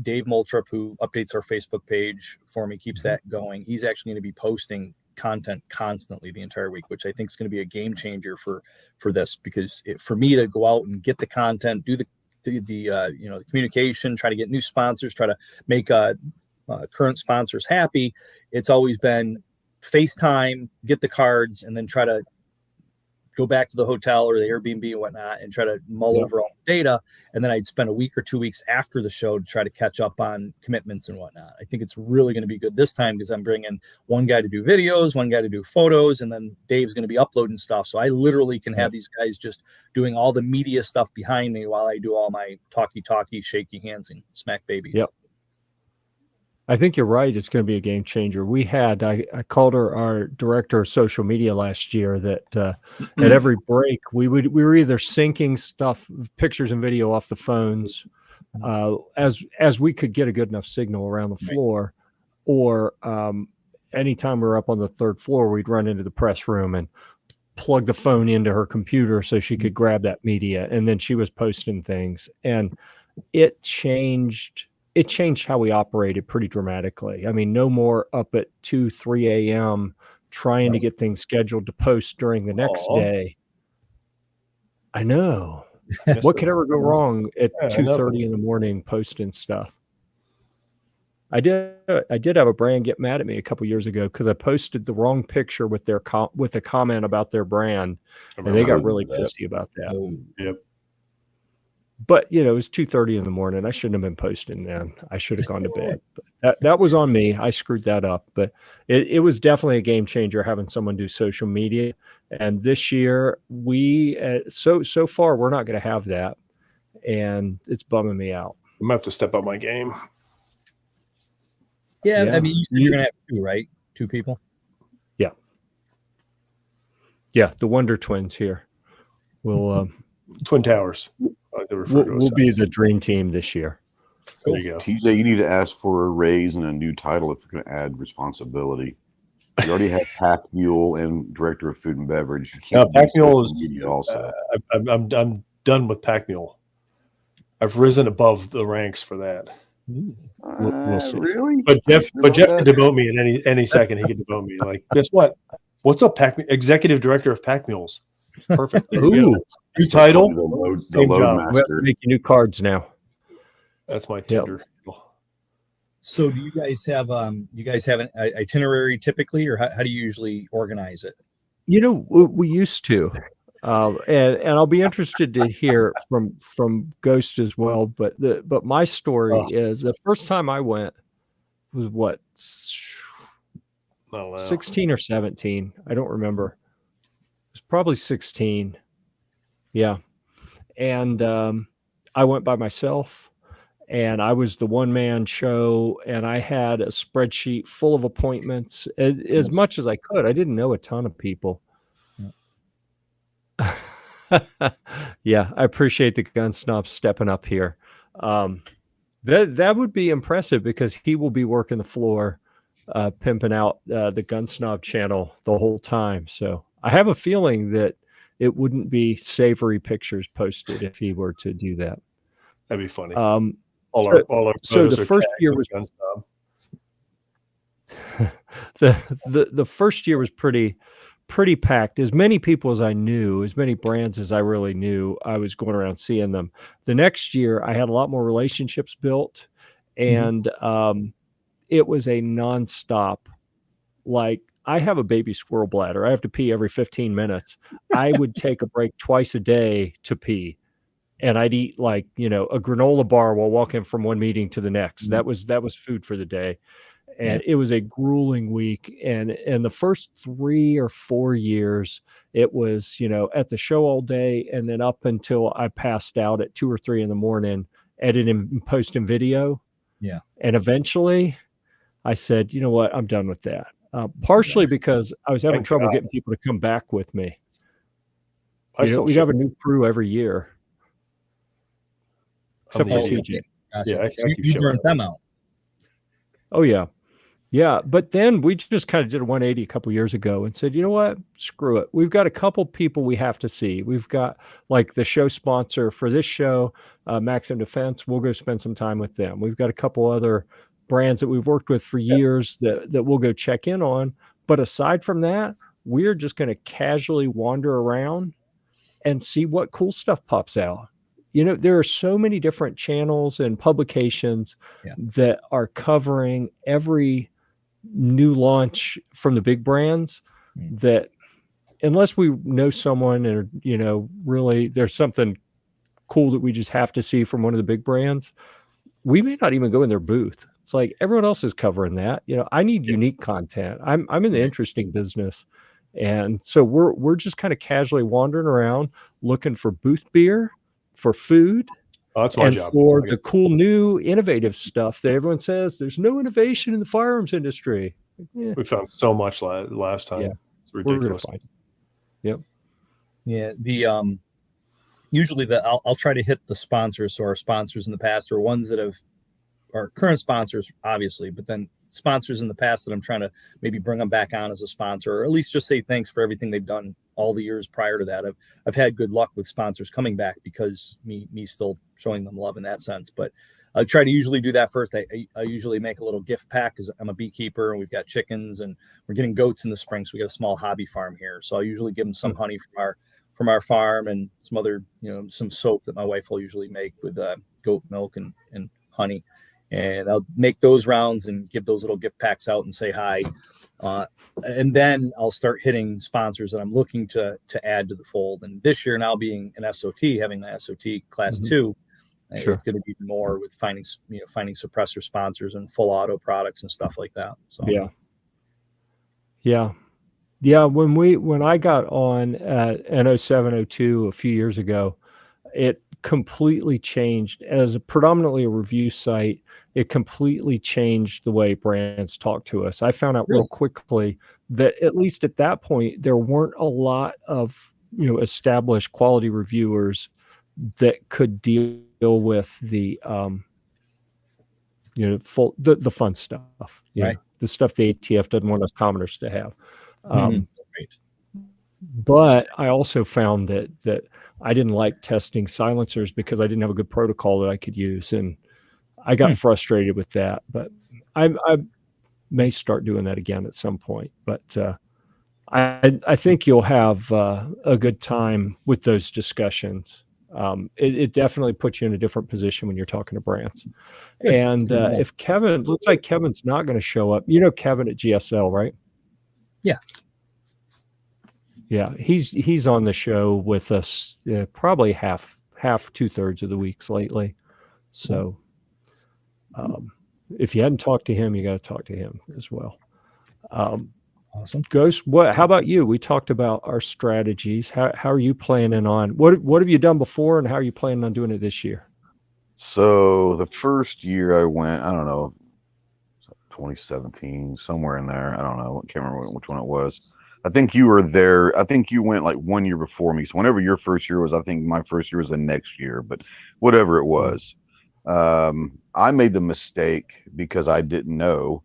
Dave Moltrup, who updates our Facebook page for me, keeps that going. He's actually going to be posting content constantly the entire week, which I think is going to be a game changer for this, because for me to go out and get the content, do the communication, try to get new sponsors, try to make current sponsors happy. It's always been FaceTime, get the cards, and then try to go back to the hotel or the Airbnb and whatnot and try to mull over all the data. And then I'd spend a week or 2 weeks after the show to try to catch up on commitments and whatnot. I think it's really going to be good this time because I'm bringing one guy to do videos, one guy to do photos, and then Dave's going to be uploading stuff. So I literally can have these guys just doing all the media stuff behind me while I do all my talky, shaky hands and smack babies. Yep. I think you're right. It's going to be a game changer. I called her our director of social media last year that at every break we were either syncing stuff, pictures and video off the phones as we could get a good enough signal around the floor, or anytime we were up on the third floor, we'd run into the press room and plug the phone into her computer so she could grab that media. And then she was posting things, and it changed how we operated pretty dramatically. I mean, no more up at 2, 3 a.m. trying to get things scheduled to post during the next day. I know. What could ever go wrong at 2:30 in the morning posting stuff? I did have a brand get mad at me a couple years ago because I posted the wrong picture with their with a comment about their brand, and they got really pissy about that. Yep. But it was 2:30 in the morning. I shouldn't have been posting then. I should have gone to bed. But that was on me. I screwed that up. But it was definitely a game changer having someone do social media. And this year so far we're not going to have that, and it's bumming me out. I'm gonna have to step up my game. Yeah. I mean, you're going to have two, right? 2 people. Yeah. The Wonder Twins here. We'll Twin Towers. We'll be the dream team this year. There you go. TJ, you need to ask for a raise and a new title if you're going to add responsibility. You already have Pack Mule and Director of Food and Beverage. You can't Pack Mule is media also. I'm done with Pack Mule. I've risen above the ranks for that. We'll see. Really? But Jeff can demote me at any second. He can demote me. Like, guess what? What's up, Executive Director of Pack Mules? Perfect. Ooh. New title. The load We have to master. make new cards now. That's my ticker. So do you guys have an itinerary typically, or how do you usually organize it? We used to, and I'll be interested to hear from Ghost as well. But my story is the first time I went was what, 16 or 17. I don't remember. It was probably 16. Yeah, and I went by myself. And I was the one-man show, and I had a spreadsheet full of appointments as much as I could. I didn't know a ton of people. Yeah, I appreciate the gun snob stepping up here. That would be impressive because he will be working the floor, pimping out the gun snob channel the whole time. So I have a feeling that it wouldn't be savory pictures posted if he were to do that. That'd be funny. So the first year was the first year was pretty packed. As many people as I knew, as many brands as I really knew, I was going around seeing them. The next year, I had a lot more relationships built, and it was a nonstop. Like, I have a baby squirrel bladder. I have to pee every 15 minutes. I would take a break twice a day to pee. And I'd eat a granola bar while walking from one meeting to the next. That was food for the day. And it was a grueling week. And the first 3 or 4 years, it was, at the show all day. And then up until I passed out at 2 or 3 in the morning, editing and posting video. Yeah. And eventually I said, you know what, I'm done with that. Partially because I was having trouble getting people to come back with me. We'd have a new crew every year. Except for TJ. Gotcha. Yeah, you burnt them out. Oh, yeah. Yeah, but then we just kind of did a 180 a couple years ago and said, you know what? Screw it. We've got a couple people we have to see. We've got like the show sponsor for this show, Maxim Defense. We'll go spend some time with them. We've got a couple other brands that we've worked with for years that we'll go check in on. But aside from that, we're just going to casually wander around and see what cool stuff pops out. You know, there are so many different channels and publications that are covering every new launch from the big brands that unless we know someone or, you know, really there's something cool that we just have to see from one of the big brands, we may not even go in their booth. It's like everyone else is covering that. You know, I need unique content. I'm in the interesting business. And so we're just kind of casually wandering around looking for booth beer, for food, that's my job. For the cool new innovative stuff that everyone says there's no innovation in the firearms industry. We found so much last time. Yeah. It's ridiculous. Yep. Yeah. The usually I'll try to hit the sponsors. So our sponsors in the past are ones that are current sponsors, obviously, but then sponsors in the past that I'm trying to maybe bring them back on as a sponsor, or at least just say thanks for everything they've done all the years prior to that. I've had good luck with sponsors coming back because me still showing them love in that sense. But I try to usually do that first. I usually make a little gift pack because I'm a beekeeper and we've got chickens and we're getting goats in the spring. So we got a small hobby farm here. So I usually give them some honey from our farm and some other, you know, some soap that my wife will usually make with goat milk and honey. And I'll make those rounds and give those little gift packs out and say hi. And then I'll start hitting sponsors that I'm looking to add to the fold. And this year now being an SOT, having the SOT class 2, it's going to be more with finding suppressor sponsors and full auto products and stuff like that. So yeah. When I got on at N0702 a few years ago, it completely changed as predominantly a review site. It completely changed the way brands talk to us. I found out real quickly that at least at that point, there weren't a lot of, you know, established quality reviewers that could deal with the, you know, the fun stuff, right? The stuff the ATF doesn't want us commoners to have. But I also found that I didn't like testing silencers because I didn't have a good protocol that I could use. And I got frustrated with that, but I may start doing that again at some point. But I think you'll have a good time with those discussions. It definitely puts you in a different position when you're talking to brands. Good. And if Kevin, looks like Kevin's not going to show up. You know Kevin at GSL, right? Yeah. Yeah, he's on the show with us probably half 2/3 of the weeks lately. So if you hadn't talked to him, you got to talk to him as well. Awesome. Ghost, how about you? We talked about our strategies. How are you planning on what have you done before and how are you planning on doing it this year? So the first year I went, I don't know, 2017, somewhere in there. I don't know. I can't remember which one it was. I think you were there. I think you went like 1 year before me. So whenever your first year was, I think my first year was the next year, but whatever it was, I made the mistake because I didn't know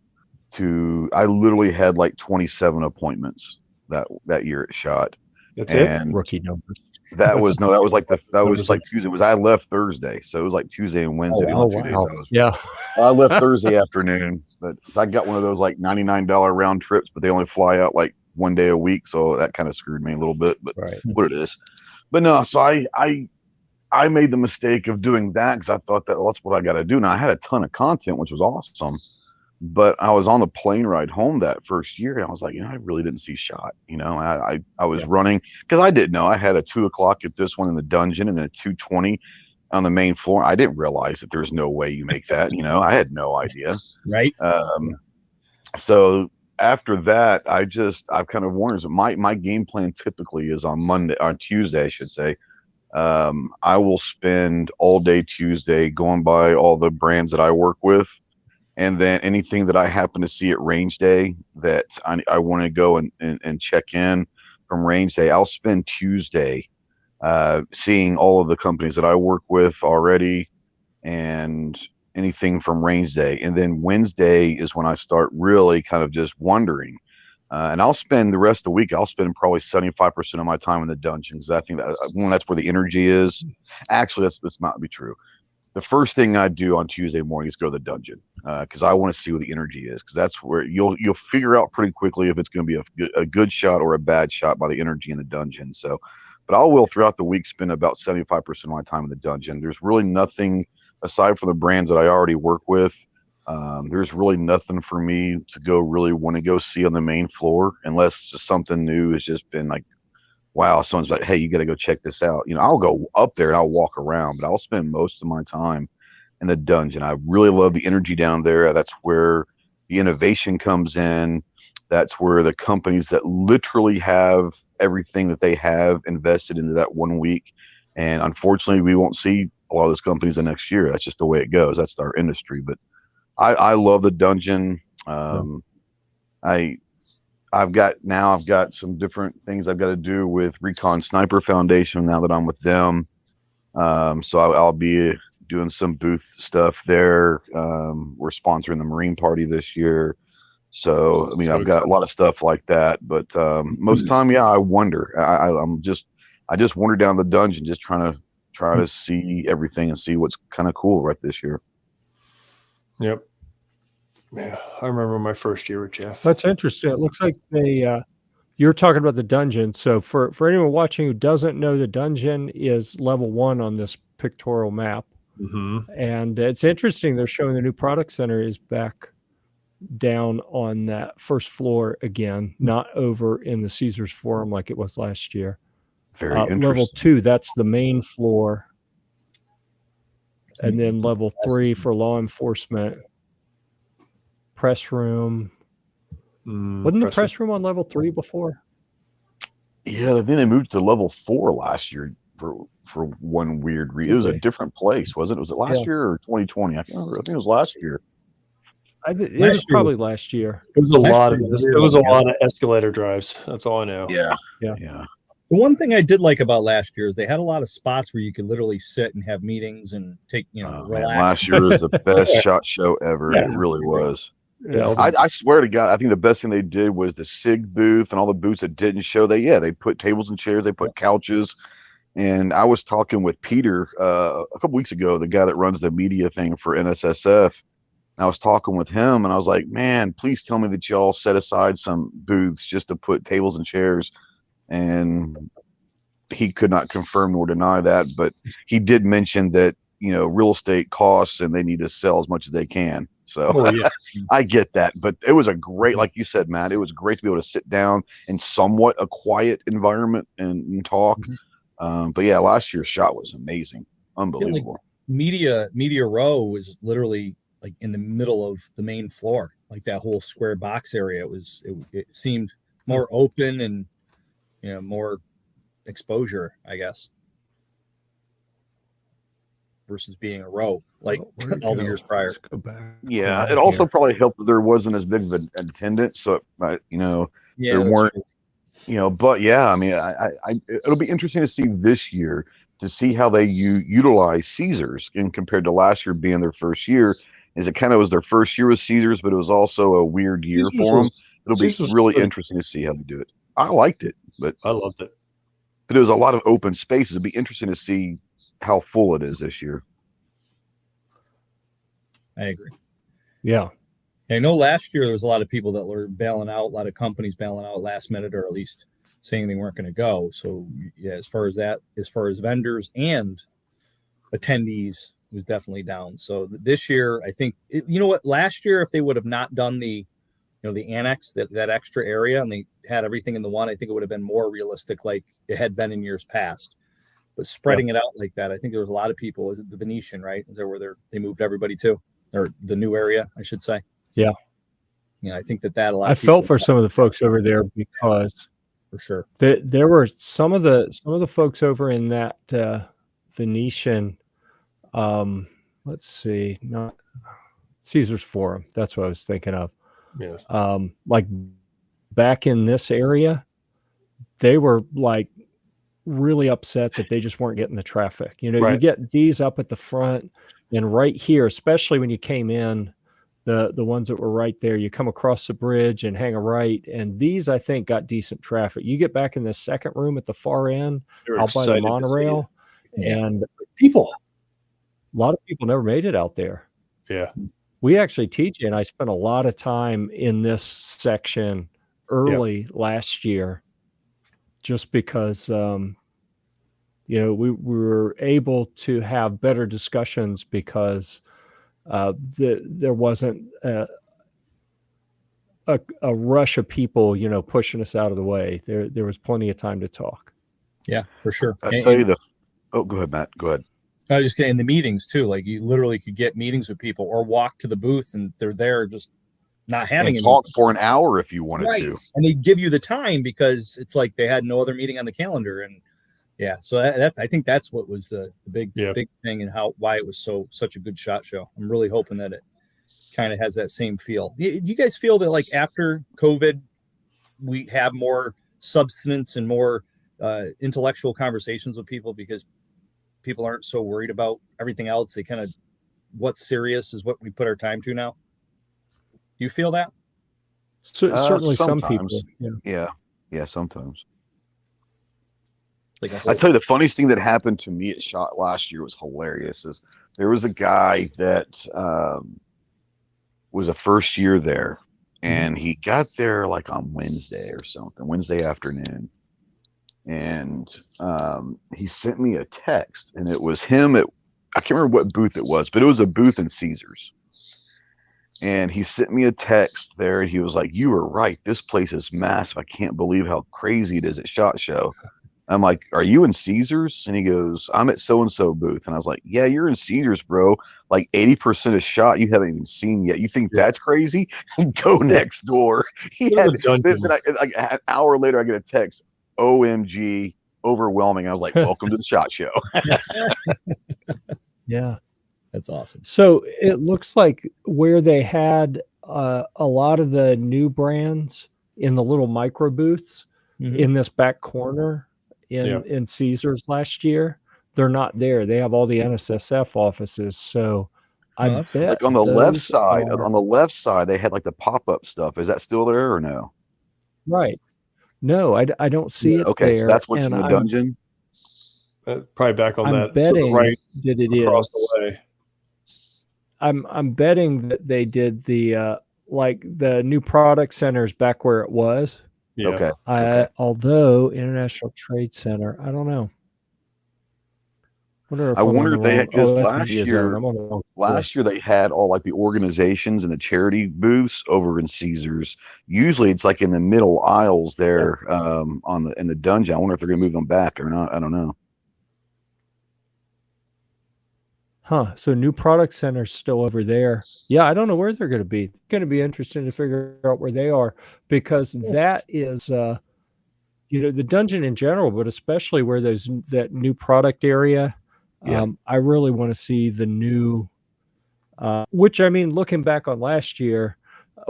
I literally had like 27 appointments that year at SHOT. That's it? Rookie numbers. That was like Tuesday. I left Thursday. So it was like Tuesday and Wednesday. Oh, 2 wow. days. I left Thursday afternoon, but I got one of those like $99 round trips, but they only fly out like 1 day a week. So that kind of screwed me a little bit, but what it is. But no, so I made the mistake of doing that because I thought that, well, that's what I got to do. Now I had a ton of content, which was awesome, but I was on the plane ride home that first year and I was like, I really didn't see SHOT. I was running because I didn't know I had a 2 o'clock at this one in the dungeon and then a 2:20 on the main floor. I didn't realize that there's no way you make that. I had no idea. Right. So after that, I've kind of warned them. My game plan typically is on Tuesday, I should say. I will spend all day Tuesday going by all the brands that I work with. And then anything that I happen to see at range day that I want to go and check in from range day, I'll spend Tuesday seeing all of the companies that I work with already and anything from range day. And then Wednesday is when I start really kind of just wondering. And I'll spend the rest of the week, I'll spend probably 75% of my time in the dungeon, because I think that, one, that's where the energy is. Actually, this might be true. The first thing I do on Tuesday morning is go to the dungeon, because I want to see what the energy is, because that's where you'll figure out pretty quickly if it's going to be a good shot or a bad shot by the energy in the dungeon. So, but I will throughout the week spend about 75% of my time in the dungeon. There's really nothing aside from the brands that I already work with. There's really nothing for me to go really want to go see on the main floor, unless just something new has just been like, wow, someone's like, hey, you got to go check this out. I'll go up there and I'll walk around, but I'll spend most of my time in the dungeon. I really love the energy down there. That's where the innovation comes in. That's where the companies that literally have everything that they have invested into that 1 week. And unfortunately, we won't see a lot of those companies the next year. That's just the way it goes. That's our industry. But I love the dungeon. I've got some different things I've got to do with Recon Sniper Foundation now that I'm with them. So I'll be doing some booth stuff there. We're sponsoring the Marine Party this year. So, I mean, I've got a lot of stuff like that, but most of the time, I wonder. I just wander down the dungeon, just trying to see everything and see what's kind of cool right this year. Yep. Yeah, I remember my first year with Jeff. That's interesting. It looks like you're talking about the dungeon. So for anyone watching who doesn't know, the dungeon is level 1 on this pictorial map. Mm-hmm. And it's interesting. They're showing the new product center is back down on that first floor again, not over in the Caesars Forum like it was last year. Very interesting. Level 2, that's the main floor. And then level 3 for law enforcement. Press room. Wasn't the press room on level 3 before? Yeah, then they moved to level 4 last year for one weird reason. It was a different place, wasn't it? Was it last year or 2020? I can't remember. I think it was last year. It was probably last year. It was a lot of escalator drives. That's all I know. Yeah. The one thing I did like about last year is they had a lot of spots where you could literally sit and have meetings and take, relax. Man, last year was the best SHOT Show ever. Yeah. It really was. Yeah, I swear to God, I think the best thing they did was the SIG booth and all the booths that didn't show. They put tables and chairs, they put couches. And I was talking with Peter a couple weeks ago, the guy that runs the media thing for NSSF. I was talking with him and I was like, man, please tell me that y'all set aside some booths just to put tables and chairs. And he could not confirm nor deny that, but he did mention that, real estate costs and they need to sell as much as they can. So I get that, but it was a great, like you said, Matt, it was great to be able to sit down in somewhat a quiet environment and talk. But yeah, last year's SHOT was amazing. Unbelievable. Media row was literally like in the middle of the main floor, like that whole square box area. It seemed more open and, more exposure, I guess, versus being a row like all the years prior. Let's go back. Yeah, it also probably helped that there wasn't as big of an attendance, so there weren't, but yeah, I mean, it'll be interesting to see this year to see how they utilize Caesars in compared to last year being their first year. Is it kind of was their first year with Caesars, but it was also a weird year for them. It'll be really interesting to see how they do it. I liked it, but I loved it. But it was a lot of open spaces. It'd be interesting to see how full it is this year. I agree. Yeah. I know last year there was a lot of people that were bailing out, a lot of companies bailing out last minute, or at least saying they weren't going to go. So yeah, as far as vendors and attendees, it was definitely down. So this year, I think, last year, if they would have not done the annex, that extra area, and they had everything in the one, I think it would have been more realistic like it had been in years past. But spreading it out like that, I think there was a lot of people. Is it the Venetian, right? Is that where they moved everybody to? Or the new area, I should say. Yeah. I think that a lot I of people felt for some of the folks over there because for sure there were some of the folks over in that Venetian, let's see, not Caesars Forum. That's what I was thinking of. Yeah. Like back in this area, they were like really upset that they just weren't getting the traffic. You Right. get these up at the front and right here, especially when you came in, the ones that were right there, you come across the bridge and hang a right. And these, I think, got decent traffic. You get back in the second room at the far end, They were out by the excited to see it. monorail, Yeah. and a People. lot of people never made it out there. Yeah. We actually, TJ and I spent a lot of time in this section early last year, just because we were able to have better discussions because there wasn't a rush of people, pushing us out of the way. There was plenty of time to talk. Yeah, for sure. I'll tell you go ahead, Matt. Go ahead. I was just getting the meetings too. Like you literally could get meetings with people or walk to the booth and they're there just not having And a talk meeting. for an hour if you wanted Right. to. And they give you the time because it's like they had no other meeting on the calendar. And yeah, so that's I think that's what was the big thing and why it was such a good SHOT Show. I'm really hoping that it kind of has that same feel. You guys feel that like after COVID, we have more substance and more intellectual conversations with people because people aren't so worried about everything else. They kind of what's serious is what we put our time to now. Do you feel that? Certainly some people. Sometimes. Yeah, sometimes. Like I tell you, the funniest thing that happened to me at SHOT last year was hilarious. Is there was a guy that was a first year there, and he got there like on Wednesday or something, Wednesday afternoon, and he sent me a text, and it was him at I can't remember what booth it was, but it was a booth in Caesars. And he sent me a text there, and he was like, "You were right. This place is massive. I can't believe how crazy it is at SHOT Show." I'm like, "Are you in Caesars?" And he goes, "I'm at so-and-so booth." And I was like, "Yeah, you're in Caesars, bro. Like 80% of SHOT you haven't even seen yet. You think that's crazy? Go next door." Then an hour later, I get a text, "OMG, overwhelming." I was like, "Welcome to the SHOT Show." Yeah. That's awesome. So it looks like where they had a lot of the new brands in the little micro booths in this back corner in Caesars last year, they're not there. They have all the NSSF offices. So I bet like on the left side, they had like the pop-up stuff. Is that still there or no? Right. No, I don't see it Okay, there. so that's what's in the dungeon. Probably back on that betting to the right that it across is. the way. I'm betting that they did the like the new product centers back where it was. Yeah. Okay. Although International Trade Center, I don't know. I wonder if they had, because last year they had all like the organizations and the charity booths over in Caesars. Usually it's like in the middle aisles there in the dungeon. I wonder if they're gonna move them back or not. I don't know. Huh. So new product center's still over there. Yeah, I don't know where they're going to be. It's going to be interesting to figure out where they are because that is, the dungeon in general, but especially where there's that new product area. I really want to see the new, which I mean, looking back on last year,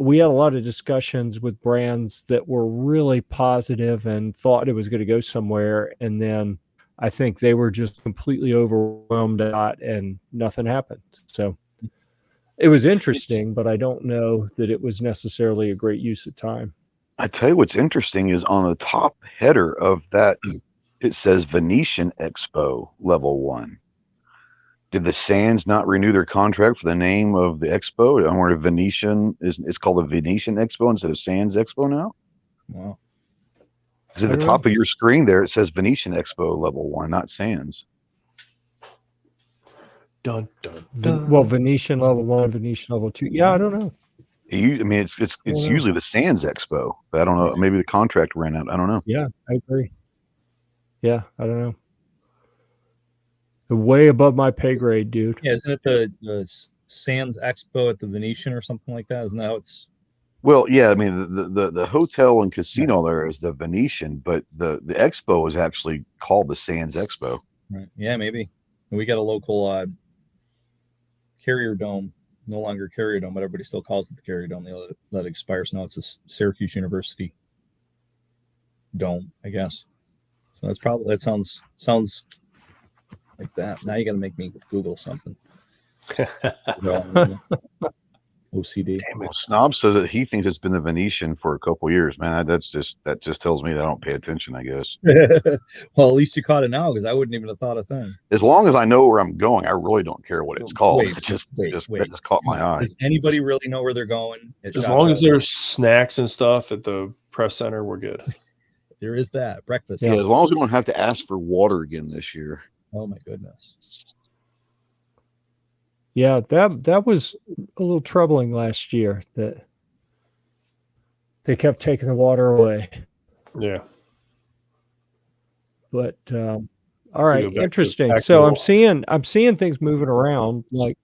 we had a lot of discussions with brands that were really positive and thought it was going to go somewhere. And then I think they were just completely overwhelmed and nothing happened. So it was interesting, but I don't know that it was necessarily a great use of time. I tell you what's interesting is on the top header of that, it says Venetian Expo Level 1. Did the Sands not renew their contract for the name of the expo? I wonder if Venetian it's called the Venetian Expo instead of Sands Expo now? Wow. Because at the top of your screen there, it says Venetian Expo Level 1, not Sands. Dun, dun, dun. Well, Venetian Level 1, Venetian Level 2. Yeah, I don't know. I mean, it's usually the Sands Expo, but I don't know. Maybe the contract ran out. I don't know. Yeah, I agree. Yeah, I don't know. Way above my pay grade, dude. Yeah, isn't it the Sands Expo at the Venetian or something like that? Isn't that how it's? Well, yeah, I mean the hotel and casino there is the Venetian, but the expo is actually called the Sands Expo. Right. Yeah, maybe. We got a local Carrier Dome, no longer Carrier Dome, but everybody still calls it the Carrier Dome. They let it expire, so now it's a Syracuse University Dome, I guess. So that sounds like that. Now you got to make me Google something. OCD. Well, Snob says that he thinks it's been the Venetian for a couple years, man. That just tells me that I don't pay attention, I guess. Well, at least you caught it now, because I wouldn't even have thought a thing. As long as I know where I'm going, I really don't care what it's called. Wait, It just wait. caught my eye. Does anybody really know where they're going? As long as there's snacks and stuff at the press center, we're good. There is that breakfast. Yeah, as long as we don't have to ask for water again this year. Oh my goodness. Yeah, that was a little troubling last year that they kept taking the water away. Yeah. But all right, interesting. back to So the I'm seeing things moving around, like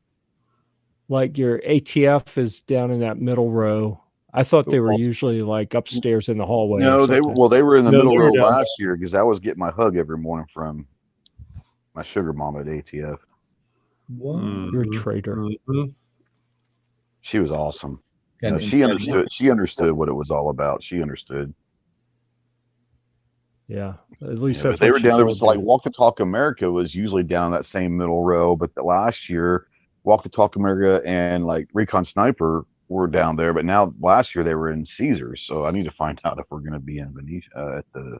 your ATF is down in that middle row. I thought they were usually like upstairs in the hallway. No, they were in the middle they were row down last year because I was getting my hug every morning from my sugar mom at ATF. You're a traitor. Mhm. She was awesome. Got You know, an she inside understood. look. She understood what it was all about. She understood. Yeah, at least Yeah, that's but they what were she down there. told Was like you. Walk the Talk America was usually down that same middle row, but the last year Walk the Talk America and like Recon Sniper were down there. But now last year they were in Caesars, so I need to find out if we're going to be in Venetia at the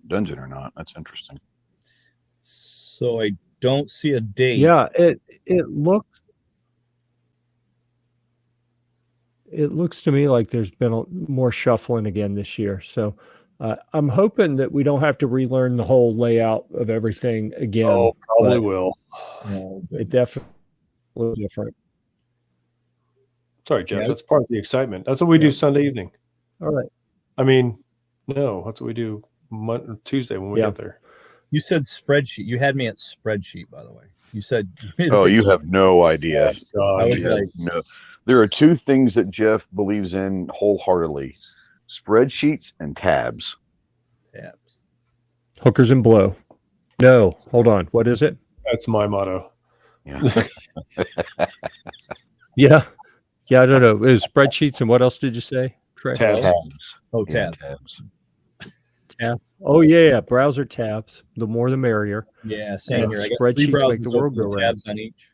dungeon or not. That's interesting. So I don't see a date. Yeah, it looks to me like there's been more shuffling again this year. So I'm hoping that we don't have to relearn the whole layout of everything again. Oh, probably but will. It definitely was different. Sorry, Jeff. Yeah. That's part of the excitement. That's what we do Sunday evening. All right. I mean, no, that's what we do Tuesday when we get there. You said spreadsheet. You had me at spreadsheet, by the way. You said. Oh, you have no idea. I was You have like, no. There are two things that Jeff believes in wholeheartedly: spreadsheets and tabs. tabs. Hookers and blow. No, hold on. What is it? That's my motto. Yeah. Yeah. Yeah, I don't know. It was spreadsheets and what else did you say? Trey? Tabs. Tabs. Oh, Yeah, tab. tabs. Tab. Oh yeah, browser tabs. The more the merrier. Yeah, same Yeah, here. I got 3 spreadsheets browsers make the world open with go tabs on each.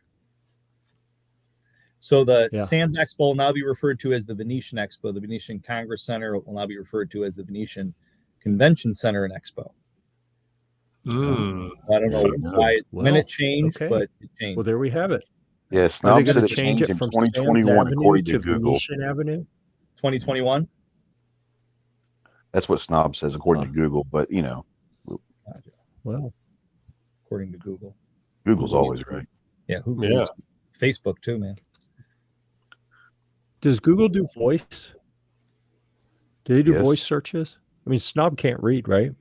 So the Yeah. Sands Expo will now be referred to as the Venetian Expo. The Venetian Congress Center will now be referred to as the Venetian Convention Center and Expo. Mm. I don't know why when it changed, okay. but it changed. Well, there we have it. Yeah, Are they Snob going said to it change changed it in from 2021 Sands according Avenue to Google. Venetian Avenue? 2021. That's what Snob says according to Google, but you know, Well, according to Google. Google's always right. Yeah, who? Yeah. Facebook too, man. does Google do voice? Do they do Yes. voice searches? I mean, Snob can't read, right?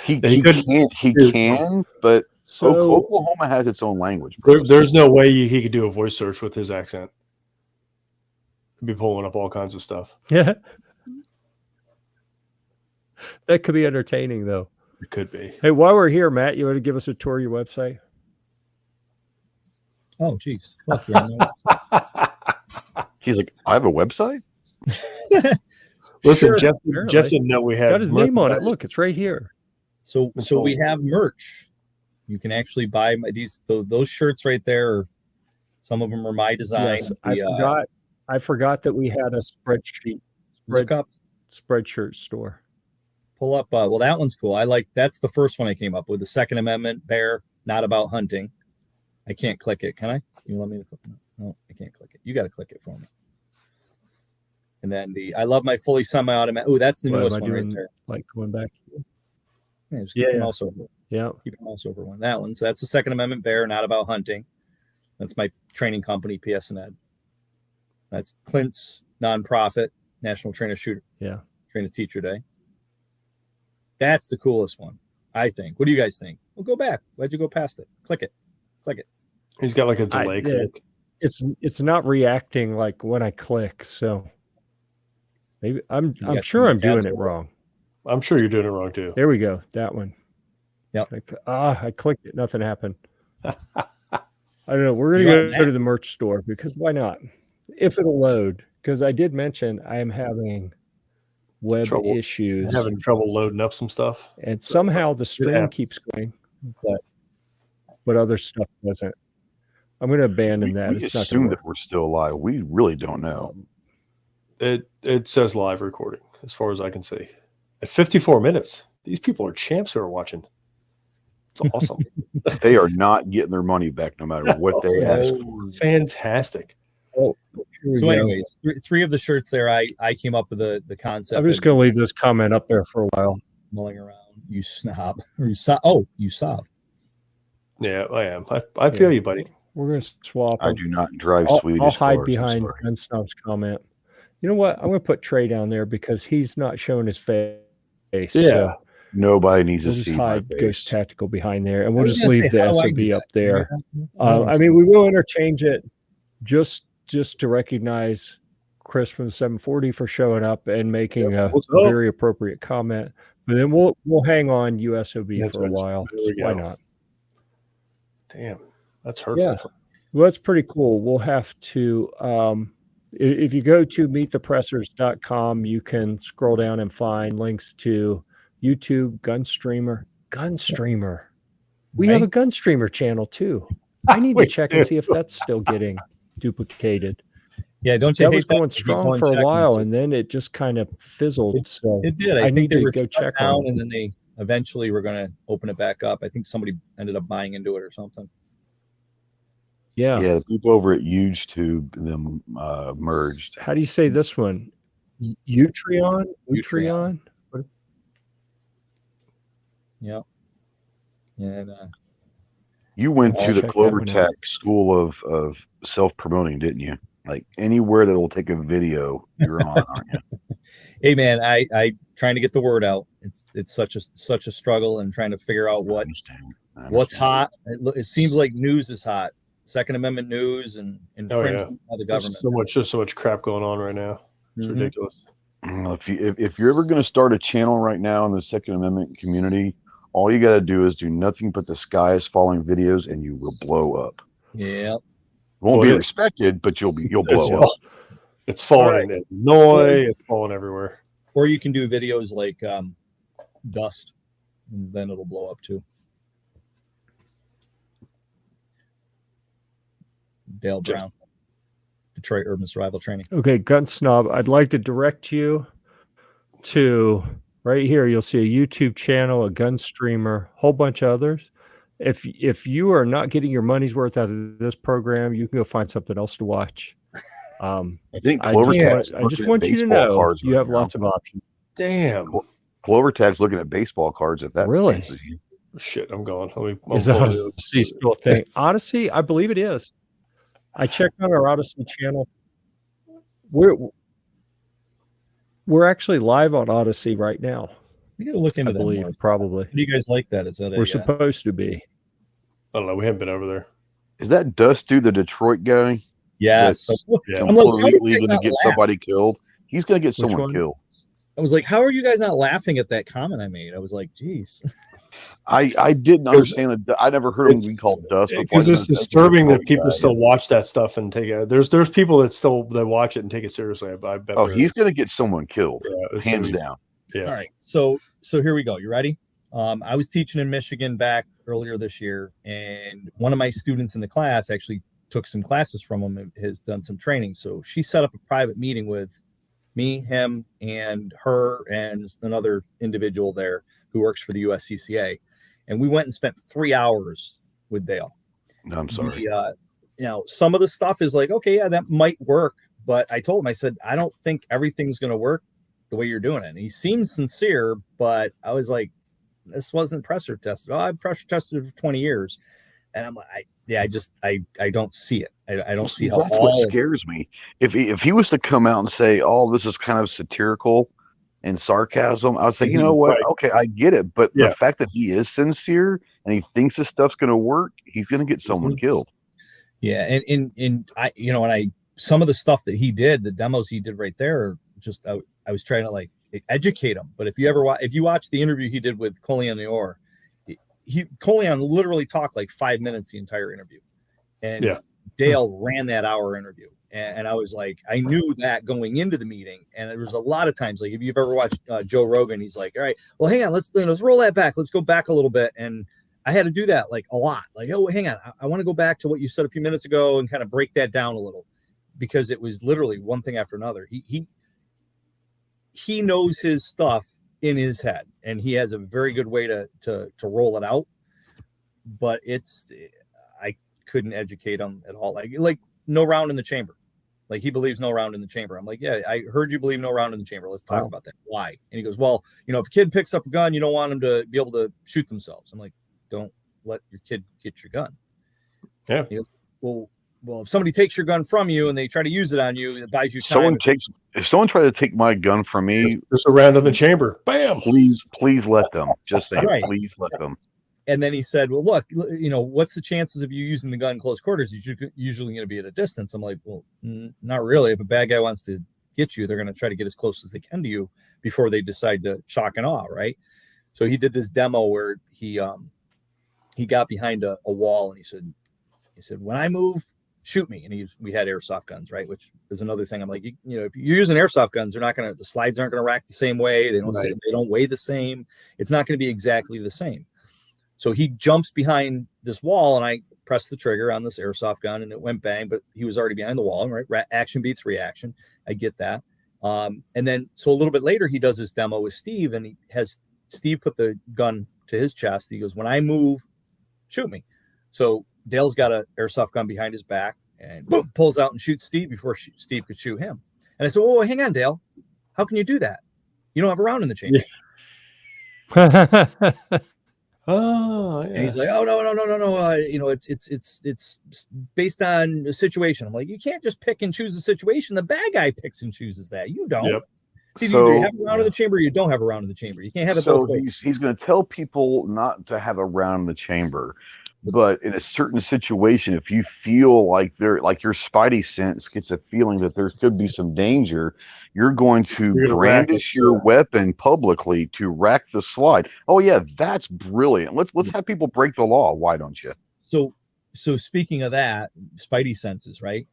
He couldn't- can, but So Oklahoma has its own language. There's no way he could do a voice search with his accent. He'd be pulling up all kinds of stuff. yeah, that could be entertaining, though. It could be. Hey, while we're here, Matt, you want to give us a tour of your website? Oh, geez. Look, you're on there. He's like, I have a website. Listen, Sure, Jeff apparently. didn't know we had Got his name on it. merchandise. Look, it's right here. So That's we all. have merch. You can actually buy those shirts right there. Some of them are my design. Yes, I forgot that we had a Look up, spreadshirt store. pull up. Well, that one's cool. That's the first one I came up with. The Second Amendment bear, not about hunting. I can't click it. Can I? You let me click it? No, I can't click it. You got to click it for me. And then I love my fully semi-automatic. Oh, that's the What am newest I one right doing? there. Like going back. Yeah, just keep Yeah, your yeah. mouse over. Yeah. Keep your mouse over one. That one. So that's the Second Amendment bear, not about hunting. That's my training company, PS&Ed. That's Clint's nonprofit, National Trainer Shooter. Yeah. Trainer Teacher Day. That's the coolest one, I think. What do you guys think? Well, go back. Why'd you go past it? Click it. Click it. He's got like a delay click. It's not reacting like when I click, so maybe I'm got sure I'm doing tabs it open. wrong. I'm sure you're doing it wrong too. There we go. That one. Yep. I clicked it. Nothing happened. I don't know. We're gonna You go to the merch store because why not? If it'll load. Because I did mention I am having web Trouble. issues, Having trouble loading up some stuff. and somehow the stream happens. keeps going, but other stuff doesn't. I'm going to abandon that. We It's not going assume to that work. we're still alive. We really don't know. It says live recording, as far as I can see. At 54 minutes, these people are champs who are watching. It's awesome. They are not getting their money back no matter what they ask for. Fantastic. Oh, here we So, go. anyways, three of the shirts there, I came up with the concept. I'm just going to leave this comment up there for a while. mulling around. You snob. Or you sob. Oh, you sob. Yeah, I am. I feel you, buddy. We're going to swap. I them. do not drive I'll Swedish hide cars, I'm behind sorry. Gun Snob's comment. You know what? I'm going to put Trey down there because he's not showing his face. Yeah. So Nobody needs we'll to just see my hide face. Ghost Tactical behind there, and I we'll was just gonna leave say, how the do I SOB do up that? there. Yeah. I mean, we will interchange it just to recognize Chris from the 740 for showing up and making a What's up? very appropriate comment. But then we'll hang on USOB That's for a right. while. There we Why go. not? Damn, that's hurtful. Yeah. Well, that's pretty cool. We'll have to if you go to meetthepressers.com, you can scroll down and find links to YouTube, Gunstreamer. We have a Gunstreamer channel too. I need to We check do. and see if that's still getting duplicated. Yeah, don't you That hate was that? going You strong go and for check a and while, see. and then it just kind of fizzled. So It did. I I think need they to were go shut check down, on it. and then they eventually were going to open it back up. I think somebody ended up buying into it or something. Yeah. Yeah, the people over at YouTube them merged. How do you say this one? Utreon? Utreon. Yep. And You went I'll to the check that one Clover out. Tech School of self-promoting, didn't you? Like anywhere that will take a video, you're on, aren't you? hey, man, I trying to get the word out. It's such a struggle and trying to figure out I understand. what's hot. It seems like news is hot. Second Amendment news and Oh, yeah. infringement by the government. There's so much crap going on right now. It's Mhm. ridiculous. Well, if you're ever going to start a channel right now in the Second Amendment community, all you got to do is do nothing but the sky is falling videos, and you will blow up. Yeah. Won't Well, be yeah. respected, but you'll It's blow up. It's falling All in Illinois. It's falling everywhere. Or you can do videos like dust, and then it'll blow up too. Dale Brown, Detroit Urban Survival Training. Okay, Gun Snob, I'd like to direct you to right here. You'll see a YouTube channel, a gun streamer, whole bunch of others. If you are not getting your money's worth out of this program, you can go find something else to watch. I think I Clover just Tag's want, I just looking at want you to baseball know cards you right have now. lots of options. Damn. Clover Tag's looking at baseball cards. If that Really? pleases you. Shit, I'm going. Is Odyssey still a thing? Odyssey, I believe it is. I checked out our Odyssey channel. We're actually live on Odyssey right now. We gotta look into I that believe more. probably. How do you guys like that? Is that We're supposed to be. I don't know. We haven't been over there. Is that Dusty, the Detroit guy? yes? That's Yeah. I'm like, how do you completely guys going to not get laugh? somebody killed. He's going to get Which someone one? killed. I was like, how are you guys not laughing at that comment I made? I was like, geez. I didn't understand that. I never heard him be called Dust before. Because it's disturbing that people Yeah. still watch that stuff and take it. There's people that watch it and take it seriously. I bet. Oh, he's going to get someone killed, it's gonna hands be- down. Yeah. All right. So here we go. You ready? I was teaching in Michigan back earlier this year, and one of my students in the class actually took some classes from him and has done some training. So she set up a private meeting with me, him, and her, and another individual there who works for the USCCA. And we went and spent 3 hours with Dale. No, I'm sorry. Some of the stuff is like, okay, yeah, that might work. But I told him, I said, I don't think everything's going to work the way you're doing it. And he seemed sincere, but I was like, this wasn't pressure tested. Oh, I've pressure tested for 20 years. And I'm like, I don't see it. I don't see how That's what scares me. If he was to come out and say, "Oh, this is kind of satirical and sarcasm," I would say, you know what? Right. Okay, I get it. But Yeah. the fact that he is sincere and he thinks this stuff's going to work, he's going to get someone killed. Yeah, and I some of the stuff that he did, the demos he did right there, just I was trying to like educate him. But if you watch the interview he did with Colion Nior, Colion literally talked like 5 minutes the entire interview, and Yeah. Dale ran that hour interview. And I was like, I knew that going into the meeting. And there was a lot of times, like if you've ever watched Joe Rogan, he's like, all right, well, hang on, let's roll that back. Let's go back a little bit. And I had to do that like a lot. Like, oh, hang on, I want to go back to what you said a few minutes ago and kind of break that down a little, because it was literally one thing after another. He knows his stuff in his head, and he has a very good way to roll it out. But I couldn't educate him at all. Like no round in the chamber. Like he believes no round in the chamber. I'm like, yeah, I heard you believe no round in the chamber. Let's talk about that. Why? And he goes, well, if a kid picks up a gun, you don't want them to be able to shoot themselves. I'm like, don't let your kid get your gun. Yeah. He goes, well, if somebody takes your gun from you and they try to use it on you, it buys you time. If someone tried to take my gun from me, there's a round in the chamber. Bam. Please let them. Just say, right. Please let them. And then he said, well, look, what's the chances of you using the gun in close quarters? You're usually going to be at a distance. I'm like, well, not really. If a bad guy wants to get you, they're going to try to get as close as they can to you before they decide to shock and awe, right? So he did this demo where he got behind a wall and he said, when I move, shoot me. And we had airsoft guns, right? Which is another thing. I'm like, if you're using airsoft guns, the slides aren't going to rack the same way. They don't weigh the same. It's not going to be exactly the same. So he jumps behind this wall and I pressed the trigger on this airsoft gun and it went bang, but he was already behind the wall, right? Action beats reaction. I get that. And then, so a little bit later, he does this demo with Steve and he has Steve put the gun to his chest. He goes, when I move, shoot me. So Dale's got an airsoft gun behind his back and boom, pulls out and shoots Steve before Steve could shoot him. And I said, oh, hang on, Dale. How can you do that? You don't have a round in the chamber. Yeah. Oh, yeah. And he's like, oh, no. It's based on the situation. I'm like, you can't just pick and choose the situation. The bad guy picks and chooses that. You don't. Yep. See, you either have a round in the chamber or you don't have a round in the chamber. You can't have it both ways. He's going to tell people not to have a round in the chamber. But in a certain situation, if you feel like your spidey sense gets a feeling that there could be some danger, you're going to brandish your weapon publicly to rack the slide. Oh yeah, that's brilliant. Let's have people break the law. Why don't you? So speaking of that, spidey senses, right?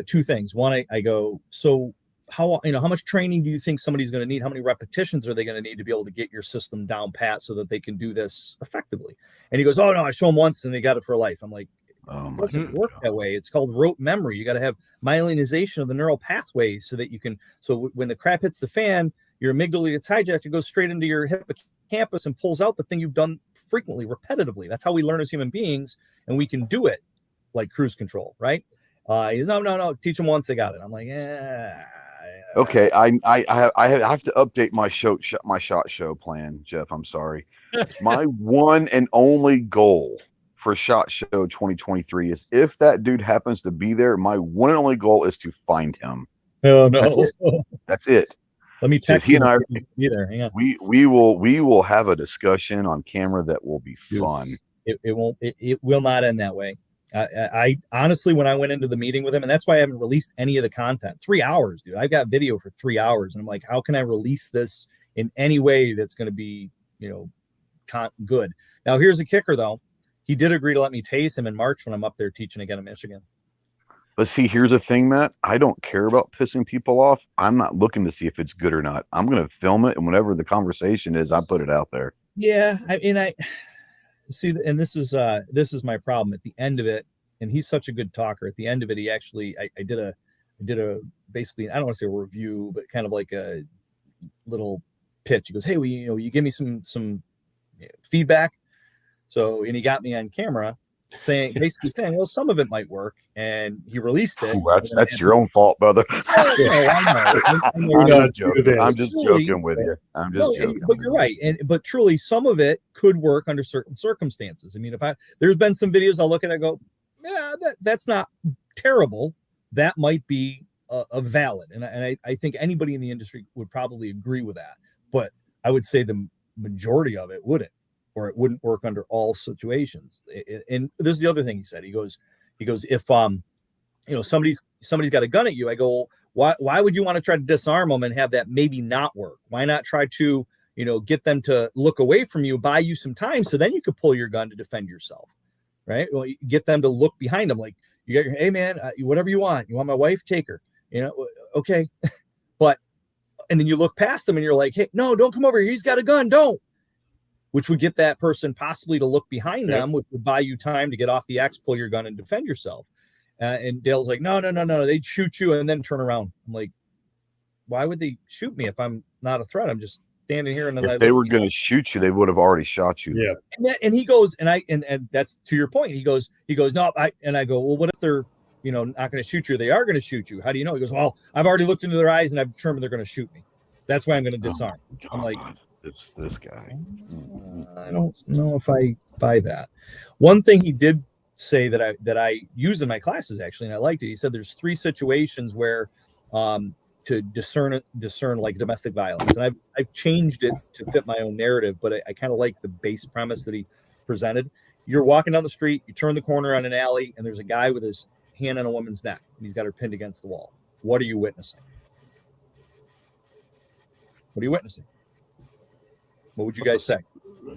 Two things. One, I go, so how much training do you think somebody's going to need? How many repetitions are they going to need to be able to get your system down pat so that they can do this effectively? And he goes, oh no, I show them once and they got it for life. I'm like, it doesn't work that way. It's called rote memory. You got to have myelinization of the neural pathways so that you can, so when the crap hits the fan, your amygdala gets hijacked, it goes straight into your hippocampus and pulls out the thing you've done frequently, repetitively. That's how we learn as human beings. And we can do it like cruise control, right? He's no, teach them once, they got it. I'm like, yeah. Okay, I have to update my shot show plan, Jeff. I'm sorry. My one and only goal for SHOT Show 2023 is if that dude happens to be there, my one and only goal is to find him. Oh no, that's it. Let me text he and I be there. Hang on. We will have a discussion on camera that will be fun. It will not end that way. I honestly, when I went into the meeting with him, and that's why I haven't released any of the content. 3 hours, dude. I've got video for 3 hours, and I'm like, how can I release this in any way that's going to be, good? Now, here's the kicker, though. He did agree to let me tase him in March when I'm up there teaching again in Michigan. But see, here's the thing, Matt. I don't care about pissing people off. I'm not looking to see if it's good or not. I'm going to film it, and whatever the conversation is, I put it out there. Yeah, I see, and this is my problem at the end of it. And he's such a good talker. At the end of it, he actually, I did a basically, I don't want to say a review, but kind of like a little pitch. He goes, hey, you give me some feedback. So, and he got me on camera basically saying, well, some of it might work. And he released it. Ooh, that's your own fault, brother. I'm just joking with you. I'm just joking. But you're right. But truly, some of it could work under certain circumstances. I mean, there's been some videos I'll look at, I go, yeah, that's not terrible. That might be a valid. And I think anybody in the industry would probably agree with that. But I would say the majority of it wouldn't, or it wouldn't work under all situations. And this is the other thing he said. He goes, if somebody's got a gun at you, I go, why would you want to try to disarm them and have that maybe not work? Why not try to, get them to look away from you, buy you some time, so then you could pull your gun to defend yourself, right? Well, get them to look behind them. Like, You got your, hey man, whatever you want. You want my wife? Take her. Okay. But, and then you look past him and you're like, hey, no, don't come over here. He's got a gun. Don't. Which would get that person possibly to look behind them, which would buy you time to get off the X, pull your gun, and defend yourself. And Dale's like, no, they'd shoot you and then turn around. I'm like, why would they shoot me if I'm not a threat? I'm just standing here. And then if they were going to shoot you, they would have already shot you. Yeah. And he goes, and that's to your point. He goes, no, and I go, well, what if they're, not going to shoot you? They are going to shoot you. How do you know? He goes, well, I've already looked into their eyes and I've determined they're going to shoot me. That's why I'm going to disarm. I'm like, it's this guy. I don't know if I buy that. One thing he did say that I use in my classes actually, and I liked it. He said there's 3 situations where to discern like domestic violence, and I've changed it to fit my own narrative, but I kind of like the base premise that he presented. You're walking down the street, you turn the corner on an alley, and there's a guy with his hand on a woman's neck, and he's got her pinned against the wall. What are you witnessing? What are you witnessing? What would you guys say?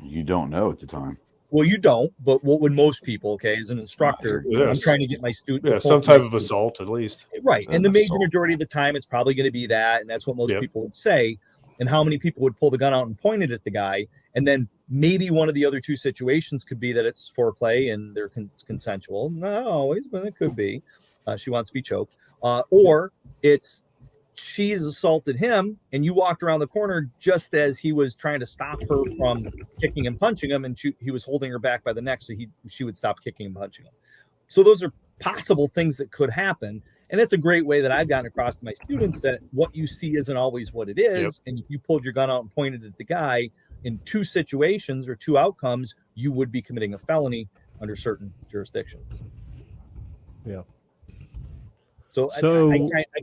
You don't know at the time. Well, you don't, but what would most people, okay, as an instructor, I'm trying to get my student. Yeah, some type of assault at least. Right. And the major majority of the time, it's probably going to be that. And that's what most people would say. And how many people would pull the gun out and point it at the guy? And then maybe one of the other 2 situations could be that it's foreplay and they're consensual. Not always, but it could be. She wants to be choked. Or it's she's assaulted him and you walked around the corner just as he was trying to stop her from kicking and punching him, and he was holding her back by the neck so she would stop kicking and punching him. So those are possible things that could happen, and it's a great way that I've gotten across to my students that what you see isn't always what it is. And if you pulled your gun out and pointed at the guy in 2 situations or 2 outcomes, you would be committing a felony under certain jurisdictions. So I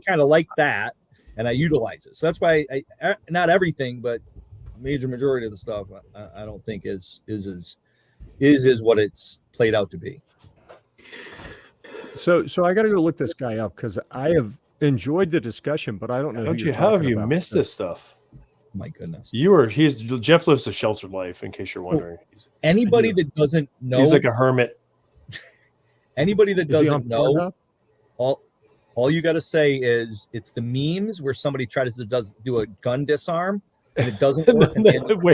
kind of like that, and I utilize it. So that's why I not everything, but a major majority of the stuff I don't think is what it's played out to be. So I got to go look this guy up because I have enjoyed the discussion, but I don't know. How have you missed this stuff? My goodness, Jeff lives a sheltered life. In case you're wondering, anybody that doesn't know, he's like a hermit. Anybody that doesn't know, all you got to say is it's the memes where somebody tries to do a gun disarm and it doesn't work.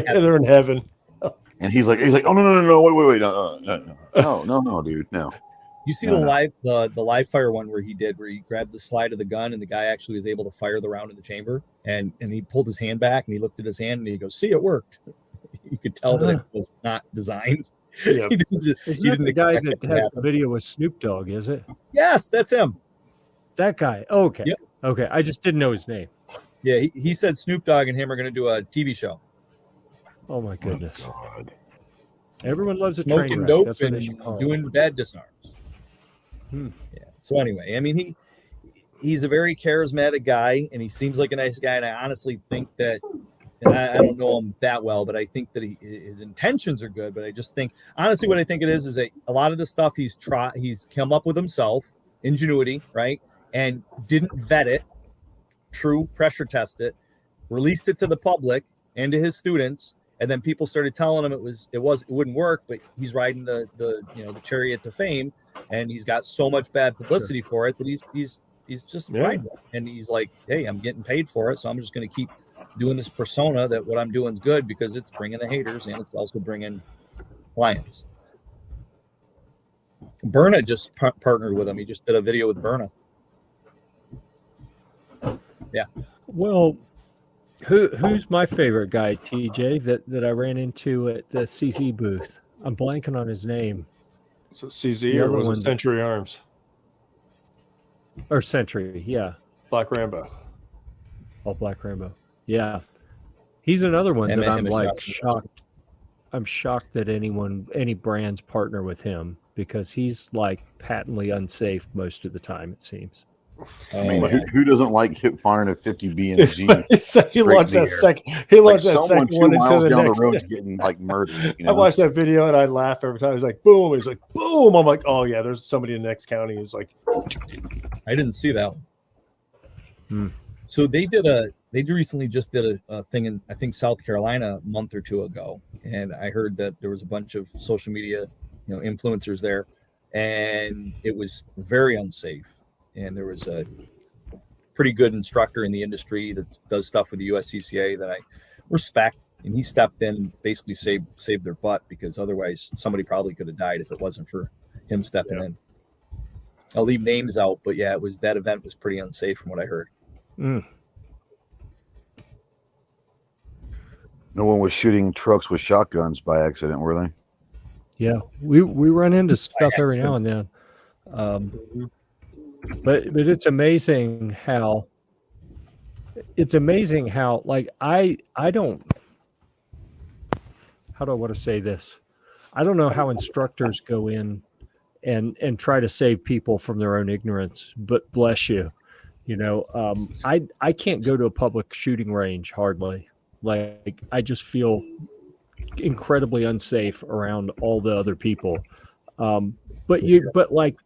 They're in heaven. And he's like, oh no, wait, no, dude, no. You see the live fire one where he grabbed the slide of the gun and the guy actually was able to fire the round in the chamber, and he pulled his hand back and he looked at his hand and he goes, "See, it worked." You could tell that it was not designed. Isn't that the guy that has the video with Snoop Dogg? Is it? Yes, that's him. That guy. Okay. Yep. Okay. I just didn't know his name. Yeah, he said Snoop Dogg and him are going to do a TV show. Oh my goodness. Everyone loves a smoking train wreck. dope That's what they and should call doing bad disarms. Yeah. So anyway, I mean, he's a very charismatic guy and he seems like a nice guy. And I honestly think that, and I don't know him that well, but I think that his intentions are good. But I just think, honestly, what I think it is a lot of the stuff he's come up with himself, ingenuity, right? And didn't vet it, pressure test it, released it to the public and to his students, and then people started telling him it wouldn't work, but he's riding the chariot to fame, and he's got so much bad publicity for it that he's just riding it. And he's like, hey, I'm getting paid for it, so I'm just going to keep doing this persona that what I'm doing is good because it's bringing the haters and it's also bringing clients. Berna just partnered with him. He just did a video with Berna. Yeah. Well, who's my favorite guy, TJ, that I ran into at the CZ booth? I'm blanking on his name. So CZ or was it Century Arms? Or Century, yeah. Black Rambo. Oh, Black Rambo. Yeah. He's another one that I'm like shocked. I'm shocked that any brands partner with him because he's like patently unsafe most of the time, it seems. I mean, who doesn't like firing a 50B in a G? He launched that second. He launched that second one into the down next. The road getting like murdered. I watched that video and I laugh every time. He's like, boom. He's like, boom. I'm like, oh yeah, there's somebody in the next county who's like. I didn't see that one. So they recently just did a thing in I think South Carolina a month or 2 ago, and I heard that there was a bunch of social media, influencers there, and it was very unsafe. And there was a pretty good instructor in the industry that does stuff with the USCCA that I respect, and he stepped in and basically saved their butt, because otherwise somebody probably could have died if it wasn't for him stepping in. I'll leave names out, but yeah, that event was pretty unsafe from what I heard. Mm. No one was shooting trucks with shotguns by accident, were they? Yeah, we run into stuff every now and then, but it's amazing how like I don't, how do I want to say this? I don't know how instructors go in and try to save people from their own ignorance, but bless you, I can't go to a public shooting range hardly. Like, I just feel incredibly unsafe around all the other people. But like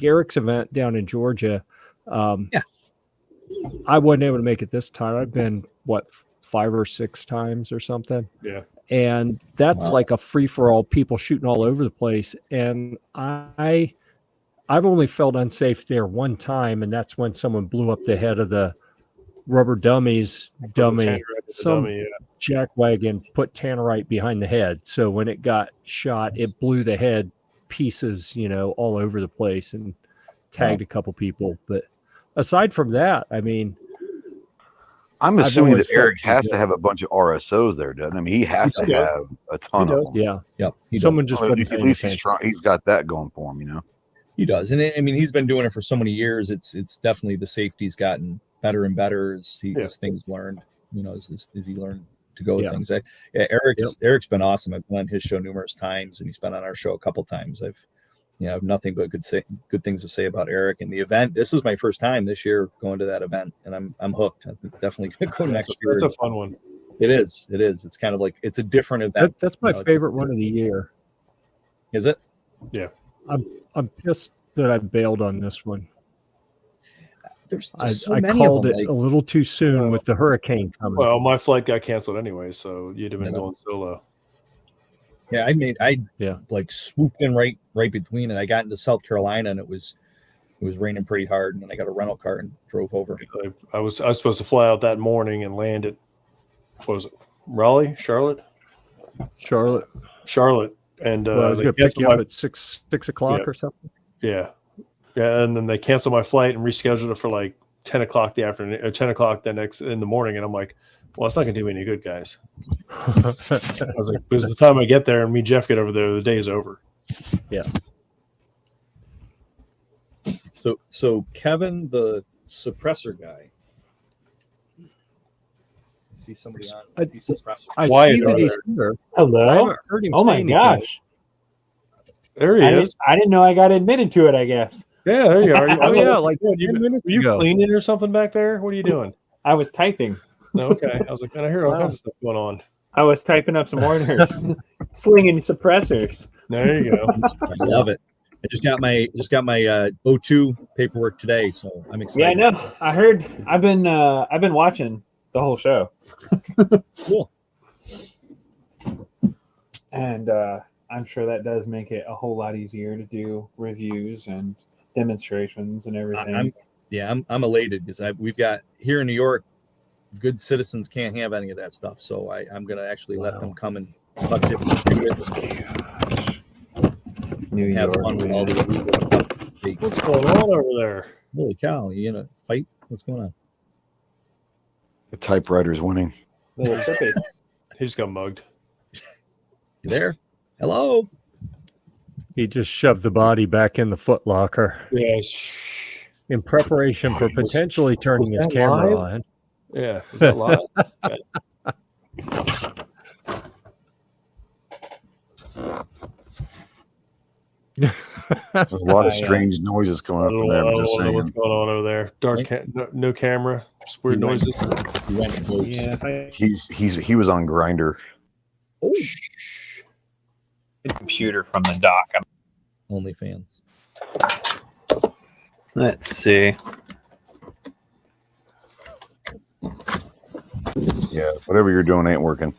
Eric's event down in Georgia, I wasn't able to make it this time. I've been 5 or 6 times or something. Yeah. And that's like a free for all, people shooting all over the place. And I've only felt unsafe there one time, and that's when someone blew up the head of the rubber dummy. Jackwagon put tannerite behind the head, so when it got shot, it blew the head pieces, all over the place, and tagged a couple people. But aside from that, I mean, I'm assuming that Eric has to have a bunch of RSOs there, doesn't he? I mean, he has to have a ton of them. Yeah. Yep. Someone just at least he's got that going for him, He does, and I mean, he's been doing it for so many years. It's definitely, the safety's gotten better and better as things learned. As he learned to go with things. Eric's been awesome. I've been on his show numerous times, and he's been on our show a couple times. I have nothing but good things to say about Eric and the event. This is my first time this year going to that event, and I'm hooked. I'm definitely going to go next year. It's a fun one. It is. It's kind of like, it's a different event. That's my favorite one of the year. Is it? Yeah. I'm pissed that I bailed on this one. So I called it a little too soon with the hurricane coming. Well, my flight got canceled anyway, so you'd have been going solo. Yeah, I swooped in right between it. I got into South Carolina, and it was raining pretty hard, and then I got a rental car and drove over. I was supposed to fly out that morning and land at, what was it, Raleigh, Charlotte, and I was going to pick you up at 6 o'clock or something. Yeah, and then they canceled my flight and rescheduled it for like 10 o'clock the afternoon, or 10 o'clock the next in the morning, and I'm like, well, it's not going to do me any good, guys. I was like, because by the time I get there and me and Jeff get over there, the day is over. Yeah. So Kevin, the suppressor guy. I see somebody on. I see suppressor. I see that he's here. Hello. I haven't heard him Oh say my anything. gosh. There he is. I didn't know I got admitted to it, I guess. Yeah, there you are. Oh yeah, like Were 10 minutes you ago. cleaning or something back there? What are you doing? I was typing. No, okay. I was like, man, I hear all kinds of stuff going on. I was typing up some orders. Slinging suppressors. There you go. I love it. I just got my O2 paperwork today, so I'm excited. Yeah, I know. I heard. I've been watching the whole show. Cool. And I'm sure that does make it a whole lot easier to do reviews and demonstrations and everything. I'm elated because we've got here in New York, good citizens can't have any of that stuff. So I'm going to actually let them come and touch it and shoot it. New Have York, fun with man. all the illegal. What's going on over there? Holy cow! You in a fight? What's going on? The typewriter's winning. Little trippy. He just got mugged. You there? Hello. He just shoved the body back in the footlocker Yes. in preparation for potentially turning his that camera live? on. Yeah. Is that live? There's a lot of strange noises coming I up from don't there. know I'm just saying. what's going on over there. Dark, no camera, just weird noises. You went to votes. Yeah, He was on Grinder. Oh, computer from the dock. OnlyFans. Let's see. Yeah, whatever you're doing ain't working.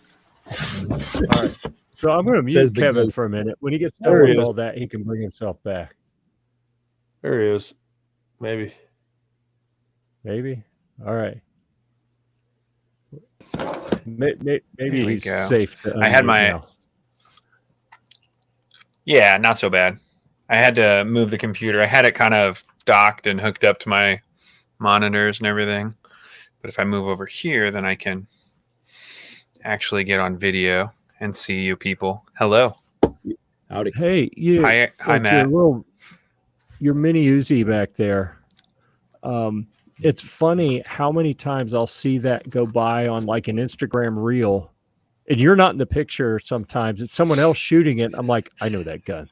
All right. So I'm going to mute Says the Kevin goat. for a minute. When he gets done There he with is. all that, he can bring himself back. There he is. Maybe. Maybe. All right. Maybe we he's go. safe. To I had unmute my- now. Yeah, not so bad. I had to move the computer. I had it kind of docked and hooked up to my monitors and everything. But if I move over here, then I can actually get on video and see you people. Hello. Howdy. Hey, you. Hi, like Matt. Your mini Uzi back there. It's funny how many times I'll see that go by on like an Instagram reel, and you're not in the picture. Sometimes it's someone else shooting it. I'm like, I know that gun.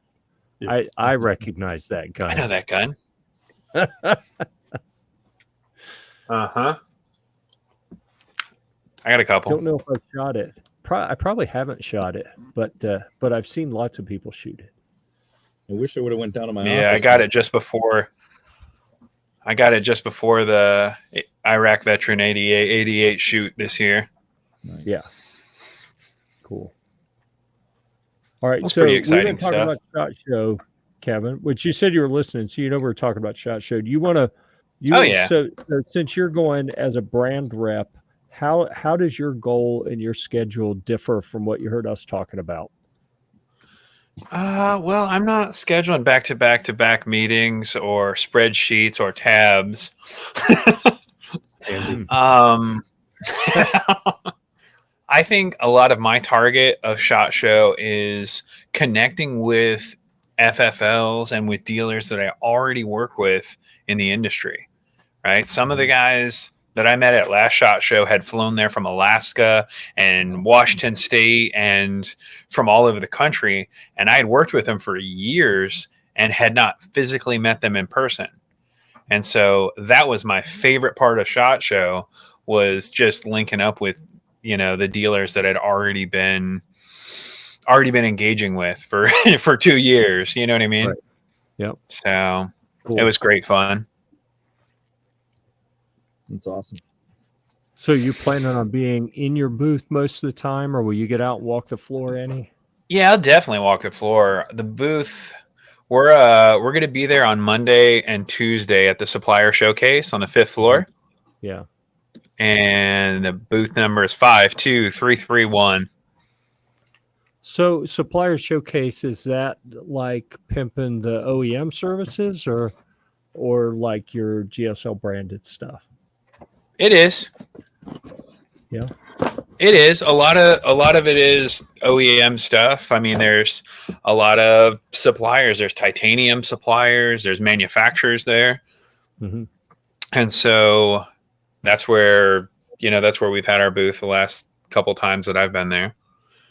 Yeah. I recognize that gun. I know that gun. Uh-huh. I got a couple. Don't know if I shot it. I probably haven't shot it, but I've seen lots of people shoot it. I wish I would have went down to my Yeah, office. I got it just before. I got it just before the Iraq Veteran 88 shoot this year. Nice. Yeah. Cool. All right, That's so pretty we've been exciting talking stuff. about SHOT Show, Kevin, which you said you were listening, so you know we were talking about SHOT Show. Do you want to? Oh, yeah. So since you're going as a brand rep, how does your goal and your schedule differ from what you heard us talking about? Well, I'm not scheduling back-to-back meetings or spreadsheets or tabs. I think a lot of my target of SHOT Show is connecting with FFLs and with dealers that I already work with in the industry, right? Some of the guys that I met at last SHOT Show had flown there from Alaska and Washington State and from all over the country. And I had worked with them for years and had not physically met them in person. And so that was my favorite part of SHOT Show, was just linking up with, the dealers that I'd already been engaging with for 2 years. You know what I mean? Right. Yep. So Cool. it was great fun. That's awesome. So you planning on being in your booth most of the time, or will you get out and walk the floor any? Yeah, I'll definitely walk the floor. The booth, we're going to be there on Monday and Tuesday at the supplier showcase on the 5th floor. Yeah. And the booth number is 52331. So supplier showcase, is that like pimping the OEM services or like your GSL branded stuff? It is. Yeah. It is. A lot of it is OEM stuff. I mean, there's a lot of suppliers. There's titanium suppliers. There's manufacturers there. Mm-hmm. And so that's where we've had our booth the last couple times that I've been there.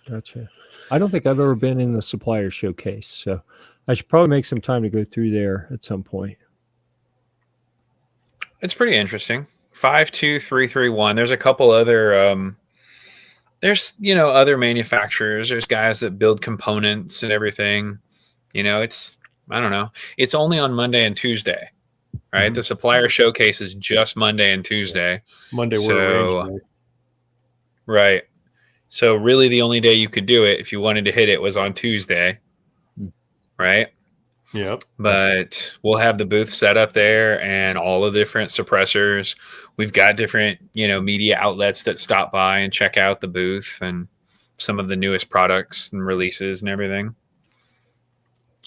Gotcha. I don't think I've ever been in the supplier showcase, so I should probably make some time to go through there at some point. It's pretty interesting. 52331. There's a couple other there's other manufacturers. There's guys that build components and everything. It's, I don't know. It's only on Monday and Tuesday, right? Mm-hmm. The supplier showcase is just Monday and Tuesday. Monday we're So, arranged. right. So really the only day you could do it if you wanted to hit it was on Tuesday, right? Yep. But we'll have the booth set up there and all the different suppressors. We've got different, media outlets that stop by and check out the booth and some of the newest products and releases and everything.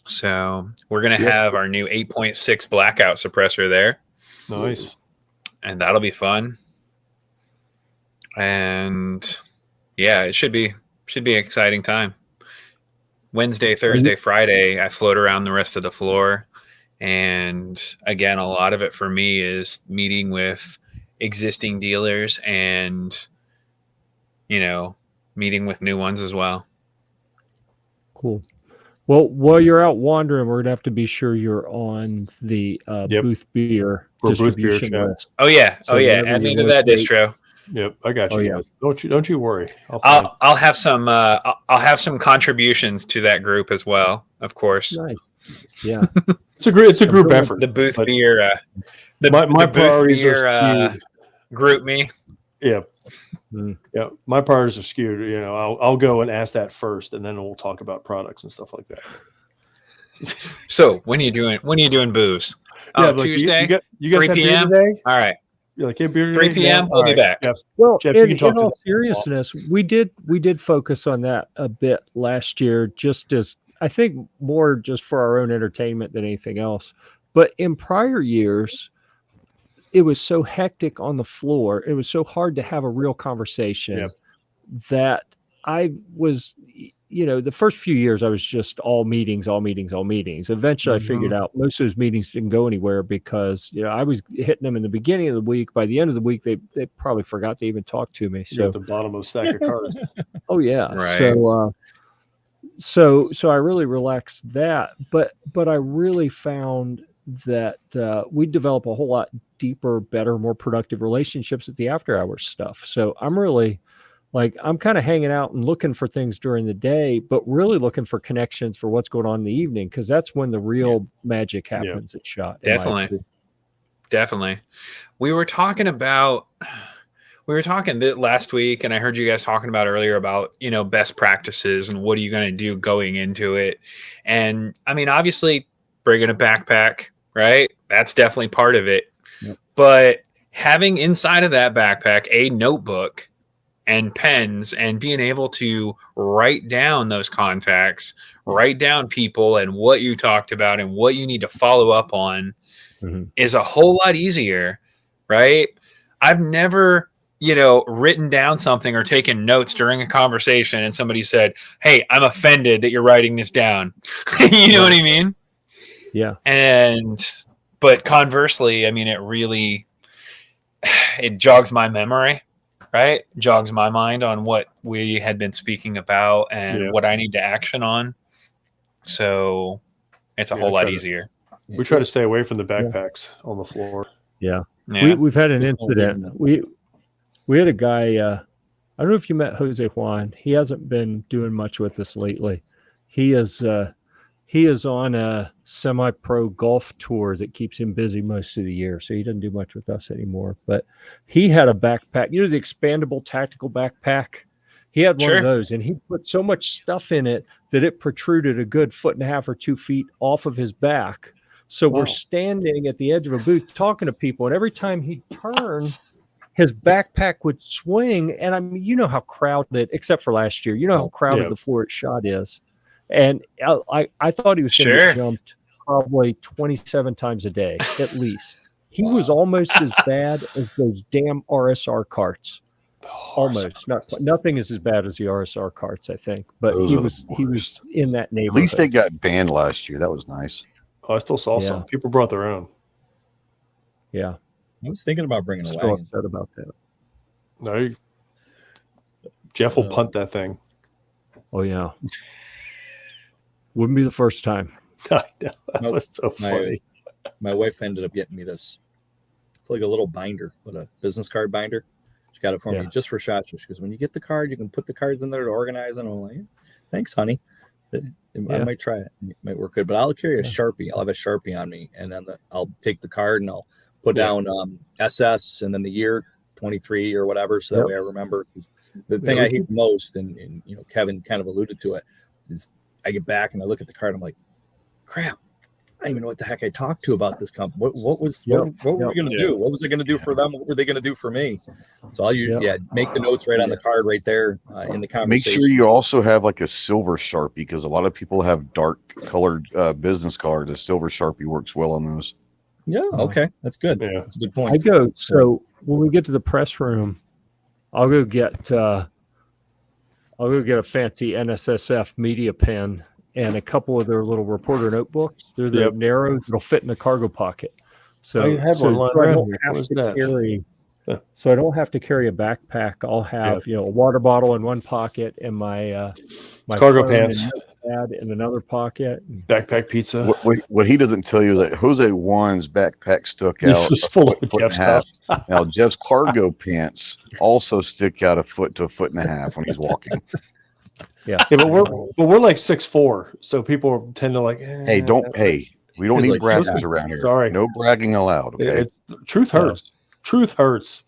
So we're going to have our new 8.6 blackout suppressor there. Nice. And that'll be fun. And yeah, it should be an exciting time. Wednesday, Thursday, Friday, I float around the rest of the floor. And again, a lot of it for me is meeting with existing dealers and, meeting with new ones as well. Cool. Well, while you're out wandering, we're gonna have to be sure you're on the Booth Beer For Booth Beer distribution chat. list. Oh yeah. So Add whenever me you to that locate- distro. Yep, I got you. Oh, yeah. Guys. Don't you worry. I'll I'll have some I'll have some contributions to that group as well, of course. Nice. Yeah. It's a group effort. The booth But beer my the booth priorities beer, are skewed. group me. Yeah. Mm. Yeah, my priorities are skewed. I'll go and ask that first, and then we'll talk about products and stuff like that. So when are you doing booze? Oh, but Tuesday. you guys 3 have beer p.m.? today? All right. You're like, hey, beer 3 today? p.m. Yeah? We'll All be right. back. Jeff, Well, Jeff, you in can talk to all them. seriousness, we did focus on that a bit last year, just as I think more just for our own entertainment than anything else. But in prior years, it was so hectic on the floor. It was so hard to have a real conversation Yep. that I was, the first few years I was just all meetings, all meetings, all meetings. Eventually I figured out most of those meetings didn't go anywhere because, I was hitting them in the beginning of the week. By the end of the week, they probably forgot to even talk to me. You're So, at the bottom of the stack of cards. oh yeah. Right. So I really relaxed that, but I really found that we develop a whole lot deeper, better, more productive relationships at the after hours stuff. So I'm really I'm kind of hanging out and looking for things during the day, but really looking for connections for what's going on in the evening, because that's when the real magic happens at SHOT. Definitely. We were talking that last week, and I heard you guys talking about earlier about, best practices and what are you going to do going into it. And I mean, obviously bringing a backpack, right? That's definitely part of it. Yep. But having inside of that backpack a notebook and pens and being able to write down those contacts, write down people and what you talked about and what you need to follow up on is a whole lot easier, right? I've never, written down something or taken notes during a conversation and somebody said, hey, I'm offended that you're writing this down. You know what I mean? Yeah. But conversely, I mean, it jogs my memory, right? Jogs my mind on what we had been speaking about and what I need to action on. So it's a whole lot easier. We try to stay away from the backpacks on the floor. Yeah. We've had an incident. We had a guy, I don't know if you met Jose Juan. He hasn't been doing much with us lately. He is on a semi-pro golf tour that keeps him busy most of the year, so he doesn't do much with us anymore. But he had a backpack, the expandable tactical backpack. He had one of those, and he put so much stuff in it that it protruded a good 1.5 or 2 feet off of his back. So we're standing at the edge of a booth talking to people, and every time he'd turn, his backpack would swing. And I mean, you know how crowded, except for last year, how crowded the floor at SHOT is. And I thought he was going to get jumped probably 27 times a day, at least. He was almost as bad as those damn RSR carts. Almost. Nothing is as bad as the RSR carts, I think. But he was in that neighborhood. At least they got banned last year. That was nice. Oh, I still saw some. People brought their own. Yeah. I was thinking about bringing a Still wagon. upset about that. No, Jeff will punt that thing. Oh, yeah. Wouldn't be the first time. I know. That was so funny. My wife ended up getting me this. It's like a little binder, a business card binder. She got it for me just for SHOT Show. She goes, when you get the card, you can put the cards in there to organize them. I'm like, thanks, honey. I might try it. It might work good, but I'll carry a Sharpie. I'll have a Sharpie on me, and then I'll take the card and I'll put down SS and then the year 23 or whatever, so that way I remember. The thing I hate most, and Kevin kind of alluded to it, is I get back and I look at the card. I'm like, crap, I don't even know what the heck I talked to about this company. What were we going to do? What was I going to do for them? What were they going to do for me? So I'll make the notes right on the card right there in the conversation. Make sure you also have like a silver Sharpie, because a lot of people have dark colored business cards. A silver Sharpie works well on those. Yeah. Okay. That's good. Yeah. That's a good point. So when we get to the press room, I'll go get a fancy NSSF media pen and a couple of their little reporter notebooks. They're the narrows that'll fit in the cargo pocket. So I have one lying around here. So I don't have to carry a backpack. I'll have a water bottle in one pocket and my cargo pants in another pocket. Backpack pizza. What he doesn't tell you is that Jose Juan's backpack stuck out. He's just full of Jeff stuff. Now Jeff's cargo pants also stick out a foot to a foot and a half when he's walking. But we're like 6'4", so people tend to like. Hey, we don't need braggers around here. Sorry, no bragging allowed. Okay, truth hurts. Truth hurts.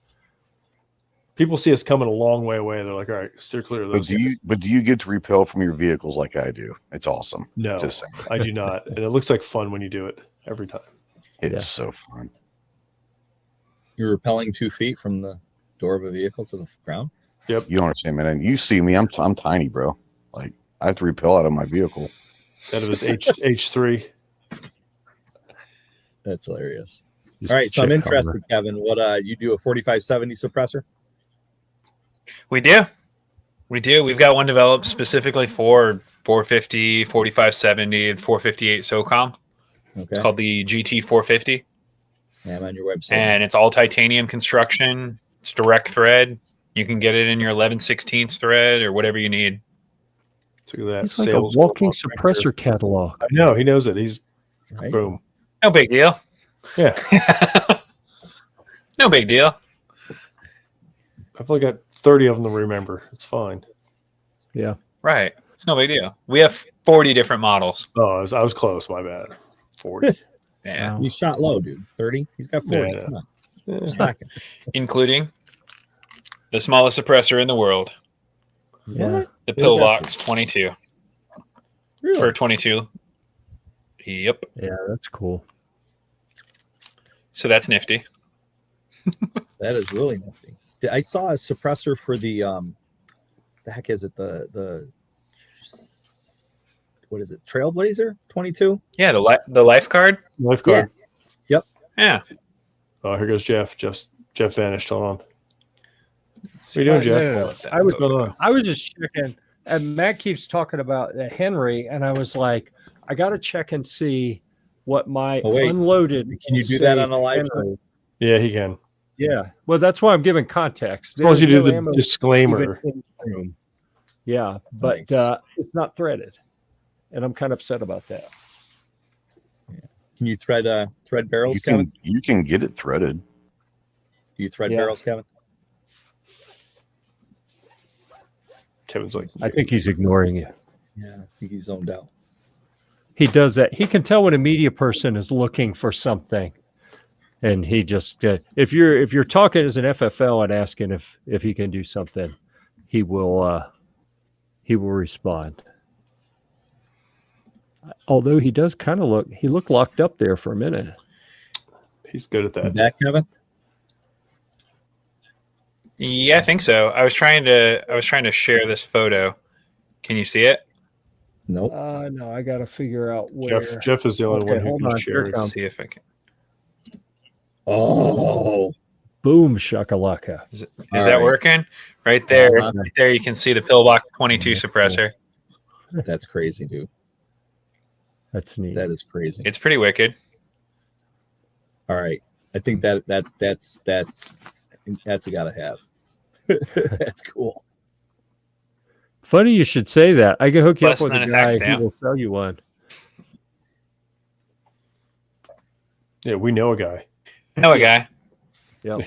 People see us coming a long way away. They're like, all right, steer clear of those. But do you get to repel from your vehicles like I do? It's awesome. No, I do not. And it looks like fun when you do it every time. It's Yeah. so fun. You're rappelling 2 feet from the door of a vehicle to the ground. Yep. You don't understand, man. And you see me, I'm tiny, bro. Like I have to repel out of my vehicle. Out of his H3. That's hilarious. Just All right, so I'm check interested, Kevin. What you do a 4570 suppressor? We do. We've got one developed specifically for 450, 4570, and 458 SOCOM. Okay. It's called the GT 450, Yeah, I'm on your website. and it's all titanium construction. It's direct thread. You can get it in your 11/16 thread or whatever you need. Look at that. He's like a sales walking going on right suppressor catalog. there. I know. He knows it. He's Right? boom. No big deal. Yeah. No big deal. I've only got 30 of them to remember. It's fine. Yeah. Right. It's no big deal. We have 40 different models. Oh, I was close. My bad. 40. Yeah. Wow. You shot low, dude. 30. He's got 40. Yeah. Come on, Yeah. slacking. Including the smallest suppressor in the world, Yeah. the What is that Pillbox 22. Really? For 22. Yep. Yeah, that's cool. So that's nifty. That is really nifty. I saw a suppressor for the heck is it? The what is it? Trailblazer 22? Yeah, the life card. Lifeguard. Yeah. Oh, here goes Jeff. Jeff vanished. Hold on. What are you doing, Jeff? I was What's going on? I was just checking, and Matt keeps talking about Henry, and I was like, I got to check and see what my Oh, wait. unloaded. Can you do that on a live Henry- stream? Yeah, he can. Yeah, well, that's why I'm giving context. As long as you do There's no the ammo disclaimer. even in the room. Yeah, but Nice. it's not threaded, and I'm kind of upset about that. Can you thread barrels, You Kevin? can get it threaded. Do you thread Yeah. barrels, Kevin? Kevin's like, I think he's ignoring you. Yeah, I think he's zoned out. He does that. He can tell when a media person is looking for something, and he just if you're talking as an FFL and asking if he can do something, he will respond. Although he does kind of looked locked up there for a minute. he's good at You that. back, Kevin? Yeah, I think so. I was trying to share this photo. Can you see it? Nope. No, I got to figure out where. Jeff is the only Okay, one who hold can on, share here it it. comes. See if I can. Oh, Boom shakalaka. Is All that right. working? Right there. Uh-huh. Right there you can see the Pillbox 22 suppressor. that's crazy, dude. That's neat. That is crazy. It's pretty wicked. All right, I think that's a gotta have. That's cool. Funny you should say that. I can hook you up Less with than a a guy tax who stamp. will sell you one. Yeah, we know a guy. Know a guy. Yep.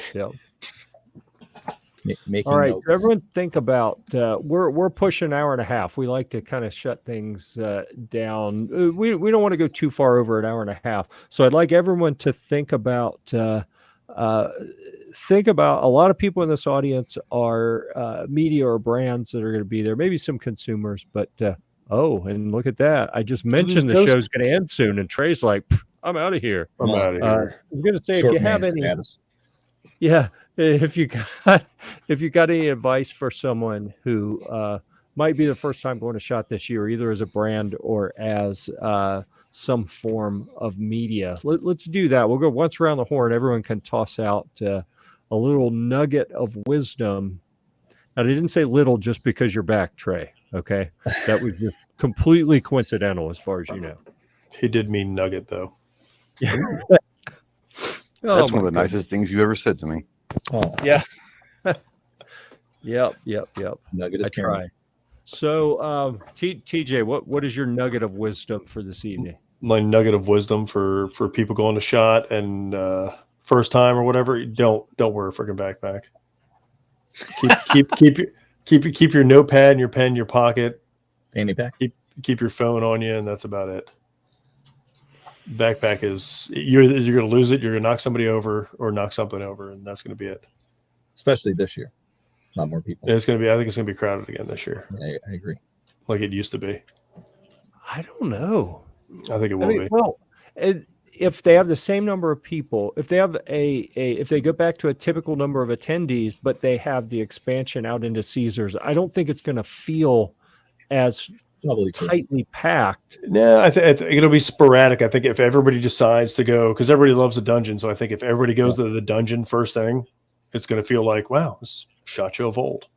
Making All right, notes. everyone, think about we're pushing an hour and a half. We like to kind of shut things down. We don't want to go too far over an hour and a half. So I'd like everyone to think about a lot of people in this audience are media or brands that are going to be there. Maybe some consumers, but and look at that! I just mentioned the show's going to end soon, and Trey's like, I'm out of here. I'm out of here. I'm going to say Short if you have man any. status. Yeah, if you got any advice for someone who might be the first time going to SHOT this year, either as a brand or as some form of media, let's do that. We'll go once around the horn. Everyone can toss out a little nugget of wisdom. And I didn't say little just because you're back, Trey. Okay, that was just completely coincidental, as far as you know. He did mean nugget though. Yeah. That's one of the nicest things you ever said to me. Oh, Yeah. Yep. nugget is I king. try. So, TJ, what is your nugget of wisdom for this evening? My nugget of wisdom for people going to SHOT and first time or whatever, don't wear a freaking backpack. Keep your notepad and your pen in your pocket. Fanny pack. Keep your phone on you, and that's about it. Backpack is you're going to lose it. You're going to knock somebody over or knock something over, and that's going to be it. Especially this year. A lot more people. And it's going to be. I think it's going to be crowded again this year, I agree. like it used to be. I don't know. I think it will be. Well, if they have the same number of people, if they have if they go back to a typical number of attendees, but they have the expansion out into Caesars, I don't think it's going to feel as Probably true. tightly packed. No, I think it'll be sporadic. I think if everybody decides to go, because everybody loves the dungeon, so I think if everybody goes to the dungeon first thing, it's going to feel like, wow, this is SHOT Show of old.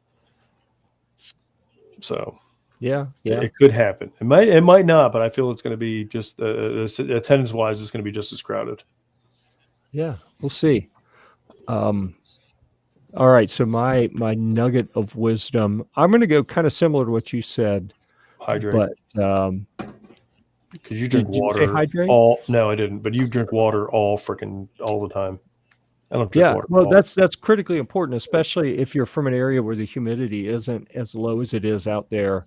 So Yeah. it could happen. It might not, but I feel it's going to be just attendance wise, it's going to be just as crowded. Yeah, we'll see. All right, so my nugget of wisdom, I'm going to go kind of similar to what you said, Hydrate. but Because you drink did you say water hydrate? No, I didn't. But you drink water all the time. I don't drink water. Well, that's critically important, especially if you're from an area where the humidity isn't as low as it is out there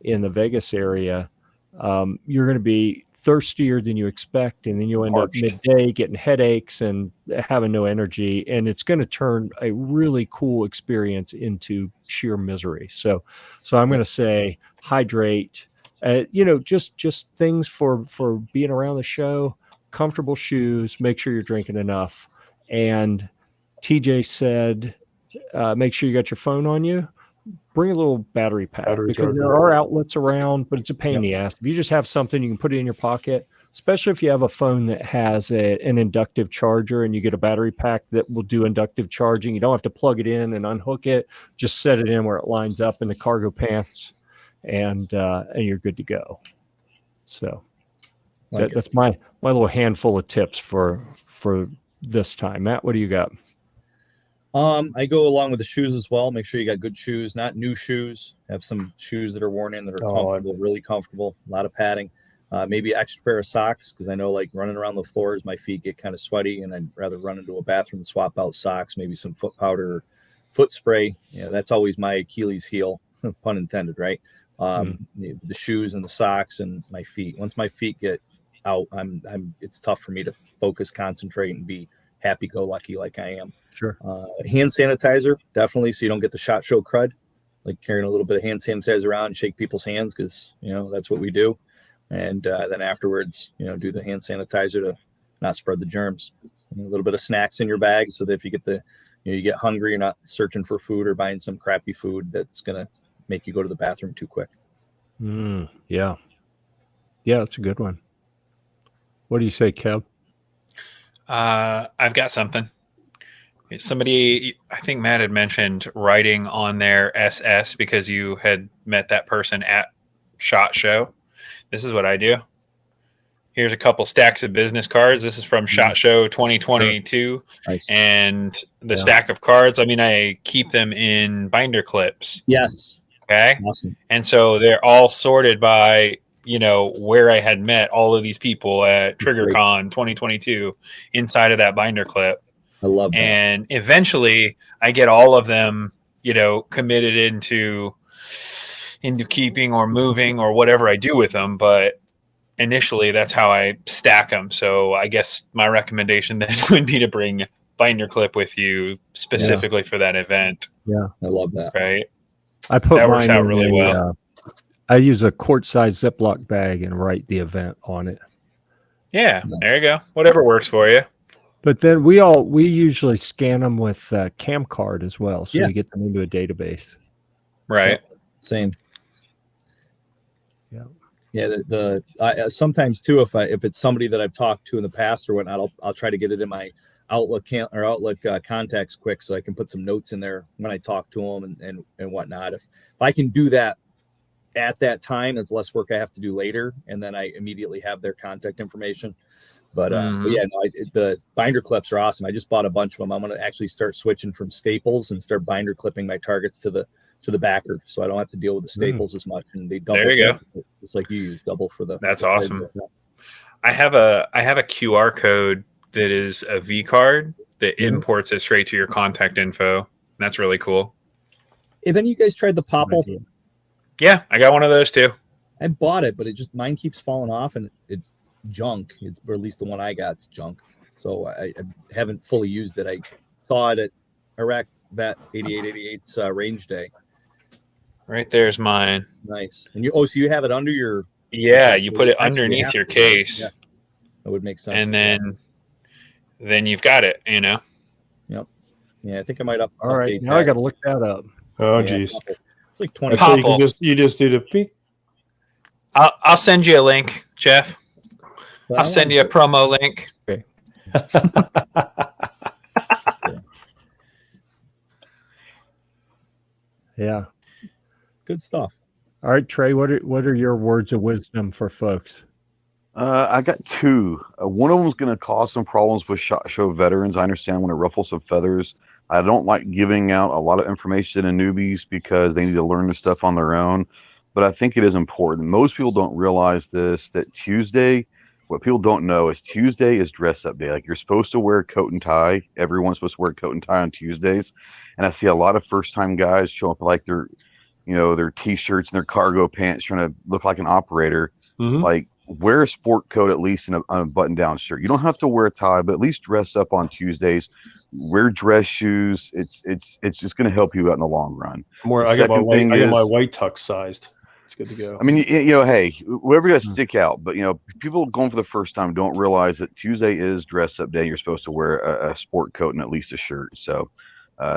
in the Vegas area. You're going to be thirstier than you expect, and then you'll end up midday getting headaches and having no energy, and it's going to turn a really cool experience into sheer misery. So I'm going to say hydrate. Just things for being around the show. Comfortable shoes. Make sure you're drinking enough. And TJ said, make sure you got your phone on you. Bring a little battery pack because there are outlets around, but it's a pain in the ass. If you just have something, you can put it in your pocket, especially if you have a phone that has an inductive charger and you get a battery pack that will do inductive charging. You don't have to plug it in and unhook it. Just set it in where it lines up in the cargo pants, and you're good to go. So that's my little handful of tips for this time. Matt, what do you got? I go along with the shoes as well. Make sure you got good shoes, not new shoes. Have some shoes that are worn in that are comfortable, really comfortable. A lot of padding. Maybe an extra pair of socks, because I know like running around the floors, my feet get kind of sweaty, and I'd rather run into a bathroom and swap out socks. Maybe some foot powder, or foot spray. Yeah, that's always my Achilles heel, pun intended, right? The shoes and the socks and my feet. Once my feet get out, it's tough for me to focus, concentrate, and be happy-go-lucky like I am. Sure. Hand sanitizer, definitely, so you don't get the SHOT Show crud, like carrying a little bit of hand sanitizer around and shake people's hands, because that's what we do. And then afterwards, do the hand sanitizer to not spread the germs. And a little bit of snacks in your bag, so that if you get you get hungry, you're not searching for food or buying some crappy food that's gonna make you go to the bathroom too quick. Yeah, that's a good one. What do you say, Kev? I've got something. Somebody, I think Matt had mentioned writing on their SS because you had met that person at SHOT Show. This is what I do. Here's a couple stacks of business cards. This is from SHOT Show 2022. Nice. And the stack of cards, I keep them in binder clips. Yes. Okay. Awesome. And so they're all sorted by, where I had met all of these people at TriggerCon 2022 inside of that binder clip. I love that. And eventually I get all of them, committed into keeping or moving or whatever I do with them. But initially that's how I stack them. So I guess my recommendation then would be to bring binder clip with you specifically for that event. Yeah. I love that. Right. That works out really well. I use a quart-size Ziploc bag and write the event on it. Yeah, there you go. Whatever works for you. But then we usually scan them with Cam Card as well, so we get them into a database. Right. Same. Yeah. Yeah. Sometimes too, if it's somebody that I've talked to in the past or whatnot, I'll try to get it in my Outlook contacts quick, so I can put some notes in there when I talk to them and whatnot. If I can do that at that time, it's less work I have to do later, and then I immediately have their contact information. But the binder clips are awesome. I just bought a bunch of them. I'm going to actually start switching from staples and start binder clipping my targets to the backer, so I don't have to deal with the staples as much. And they double. There you go. It's like you use double for the. That's awesome. I have a QR code that is a V card that imports it straight to your contact info. That's really cool. Have any of you guys tried the Popple? Yeah, I got one of those too. I bought it, but mine keeps falling off, and it's junk. Or at least the one I got is junk. So I haven't fully used it. I saw it at Iraq Vet 8888's range day. Right there's mine. Nice. And so you have it under your. Yeah, you put it underneath your case. Yeah. That would make sense. and then you've got it. You know. Yeah, I think I might up. All right, update now I that. got to look that up. Oh, Yeah, geez. It's like 20. So Popple. you just do the peek. I'll send you a link, Jeff. I'll send you a promo link. Yeah. Good stuff. All right, Trey. What are your words of wisdom for folks? I got two. One of them is going to cause some problems with SHOT Show veterans. I understand when it ruffles some feathers. I don't like giving out a lot of information to newbies because they need to learn this stuff on their own. But I think it is important. Most people don't realize this, that Tuesday, what people don't know is Tuesday is dress up day. Like you're supposed to wear a coat and tie. Everyone's supposed to wear a coat and tie on Tuesdays. And I see a lot of first time guys show up like their t-shirts and their cargo pants trying to look like an operator. Mhm. Like wear a sport coat at least and a button down shirt. You don't have to wear a tie, but at least dress up on Tuesdays. Wear dress shoes. It's just going to help you out in the long run. I got my white tux sized. It's good to go. I mean, hey, whoever got to stick out, but people going for the first time don't realize that Tuesday is dress up day. You're supposed to wear a sport coat and at least a shirt. So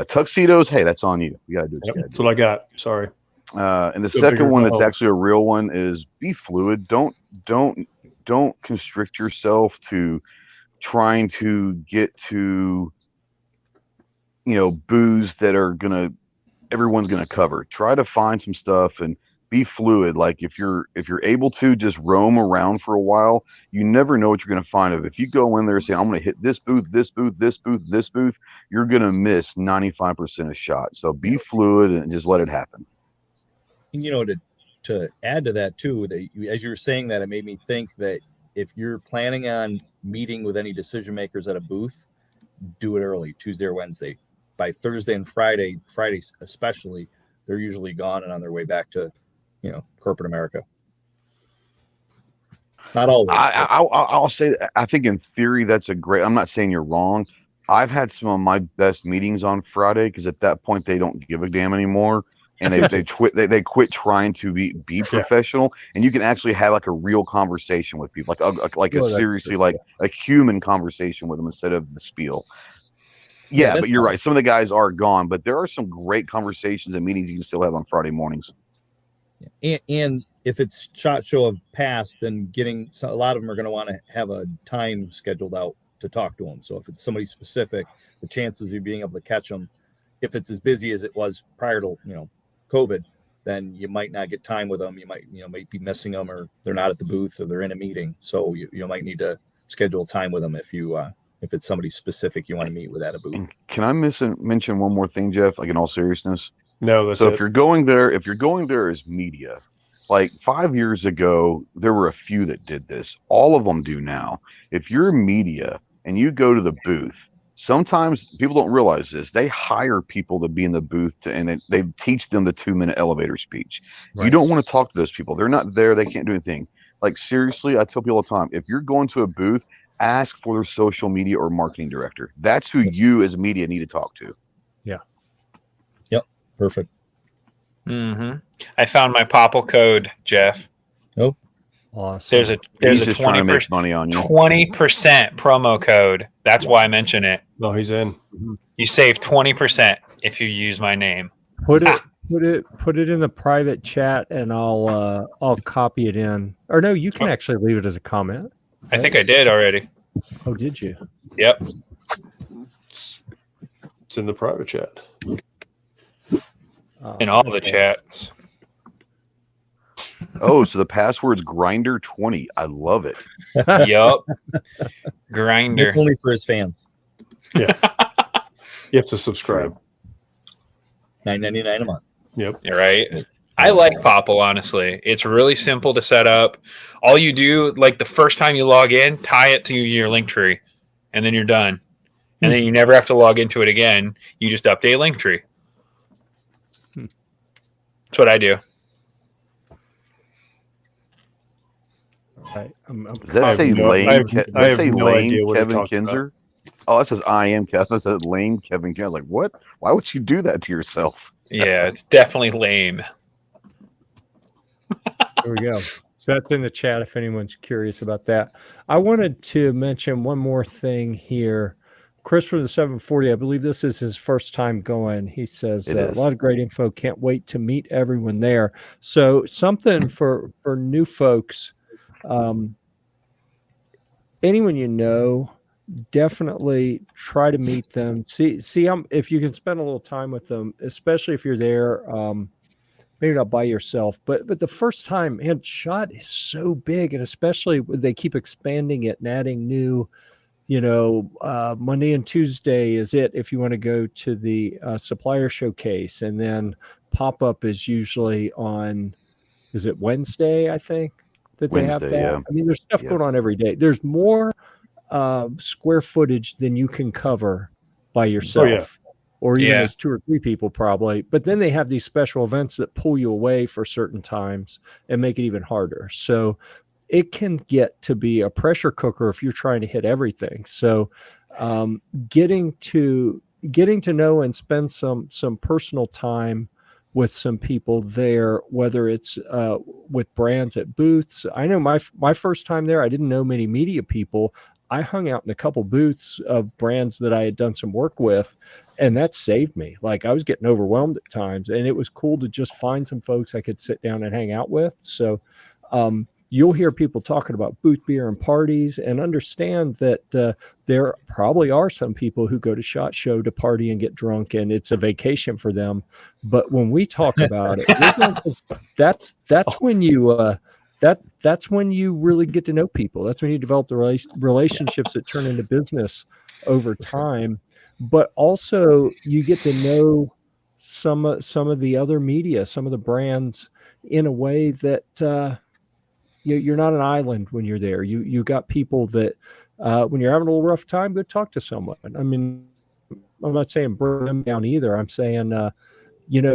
tuxedos, hey, that's on you. You got to do what you got to do. That's what I got. Sorry. And the Go second bigger, one go that's home. actually a real one is be fluid. Don't constrict yourself to trying to get to booths that are everyone's gonna cover. Try to find some stuff and be fluid. Like if you're able to just roam around for a while, you never know what you're gonna find. If you go in there and say I'm gonna hit this booth, this booth, this booth, this booth, you're gonna miss 95% of shots. So be fluid and just let it happen. And, to add to that too, that as you were saying that, it made me think that if you're planning on meeting with any decision makers at a booth, do it early, Tuesday or Wednesday. By Thursday and Friday especially, they're usually gone and on their way back to, corporate America. Not always. I'll say that I think in theory that's a great. I'm not saying you're wrong. I've had some of my best meetings on Friday because at that point they don't give a damn anymore. And they quit trying to be professional, and you can actually have like a real conversation with people, like a human conversation with them instead of the spiel. Yeah, but you're right. Some of the guys are gone, but there are some great conversations and meetings you can still have on Friday mornings. And if it's SHOT Show of past, then a lot of them are going to want to have a time scheduled out to talk to them. So if it's somebody specific, the chances of you being able to catch them, if it's as busy as it was prior to COVID, then you might not get time with them. You might be missing them, or they're not at the booth, or they're in a meeting. So you might need to schedule time with them if it's somebody specific you want to meet with at a booth. And can I mention one more thing, Jeff? Like in all seriousness, No. That's so it. if you're going there as media, like 5 years ago, there were a few that did this. All of them do now. If you're media and you go to the booth, sometimes people don't realize this. They hire people to be in the booth and they teach them the 2-minute elevator speech. Right. You don't want to talk to those people. They're not there. They can't do anything. Like seriously, I tell people all the time, if you're going to a booth, ask for their social media or marketing director. That's who you as media need to talk to. Yeah. Yep. Perfect. Mm-hmm. I found my Popple code, Jeff. Oh, awesome. There's a just trying to make money on you. 20% promo code. That's why I mention it. No, he's in. You save 20% if you use my name. Put it in the private chat, and I'll copy it in. Or no, you can actually leave it as a comment. I think I did already. Oh, did you? Yep. It's in the private chat. In all the chats. Oh, so the password's Grinder20. I love it. Yup. Grinder. It's only for his fans. Yeah. You have to subscribe. $9.99 a month. Yep. You're right. I like Popple, honestly. It's really simple to set up. All you do, like the first time you log in, tie it to your Linktree, and then you're done. And then you never have to log into it again. You just update Linktree. That's what I do. Right. Does that say lame? Does that say lame Kevin Kinzer? Oh, that says I am Kevin. That says lame Kevin Kinzer. I was like, what? Why would you do that to yourself? Yeah, it's definitely lame. There we go. So that's in the chat if anyone's curious about that. I wanted to mention one more thing here. Chris from the 740, I believe this is his first time going. He says It a is. lot of great info. Can't wait to meet everyone there. So something for new folks. Anyone you know, definitely try to meet them. See if you can spend a little time with them, especially if you're there. Maybe not by yourself, but the first time, man, SHOT is so big, and especially when they keep expanding it and adding new, Monday and Tuesday is it if you want to go to the supplier showcase, and then pop-up is usually on, is it Wednesday, I think, that they have Wednesday, that? yeah. I mean, there's stuff Yep. going on every day. There's more square footage than you can cover by yourself. Or even Yeah. as 2 or 3 people probably. But then they have these special events that pull you away for certain times and make it even harder. So it can get to be a pressure cooker if you're trying to hit everything. So getting to know and spend some personal time with some people there, whether it's with brands at booths. I know my first time there, I didn't know many media people. I hung out in a couple booths of brands that I had done some work with, and that saved me. Like, I was getting overwhelmed at times, and it was cool to just find some folks I could sit down and hang out with. So you'll hear people talking about booth beer and parties, and understand that there probably are some people who go to SHOT Show to party and get drunk, and it's a vacation for them. But when we talk about it, that's when you that's when you really get to know people. That's when you develop the relationships that turn into business over time. But also you get to know some of the other media, some of the brands, in a way that you're not an island when you're there. You got people that when you're having a little rough time, go talk to someone. I mean, I'm not saying bring them down either. I'm saying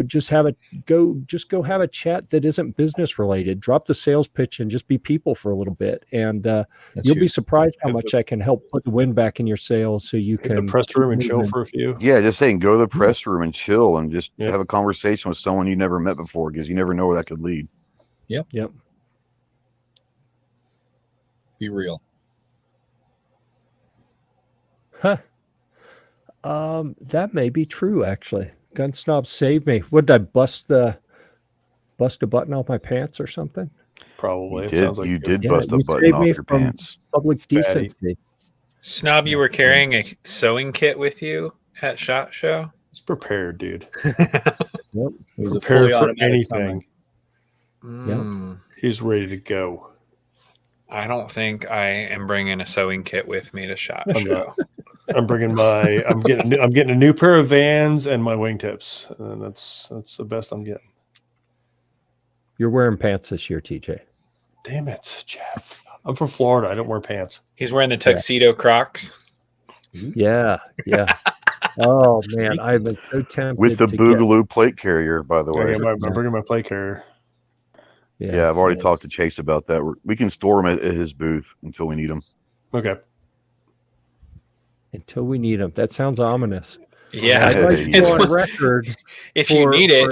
just go have a chat that isn't business related. Drop the sales pitch and just be people for a little bit, and you'll be surprised how much that can help put the wind back in your sails, so you Hit can the press room and chill for a few. Yeah, just saying, go to the press room and chill, and just have a conversation with someone you never met before, because you never know where that could lead. Yep. Be real. Huh. That may be true, actually. Gun Snob saved me. What did I bust a button off my pants or something? Probably. You It did. sounds like You it. did Yeah, bust a you button saved off me your from pants. Public Fatty. decency. Snob, you were carrying a sewing kit with you at SHOT Show? It's prepared, dude. Yep. It was a Prepared fully for automatic anything. Mm, He's ready to go. I don't think I am bringing a sewing kit with me to SHOT I'm Show. I'm bringing my. I'm getting a new pair of Vans and my wingtips, and that's the best I'm getting. You're wearing pants this year, TJ. Damn it, Jeff. I'm from Florida. I don't wear pants. He's wearing the tuxedo Crocs. Yeah. Oh man, I've been so tempted With the to Boogaloo plate carrier, by the way. I'm bringing my plate carrier. Yeah, I've already talked to Chase about that. We can store them at his booth until we need them. Okay. Until we need them. That sounds ominous. Yeah. I'd like to It's go on one- record. If you need it,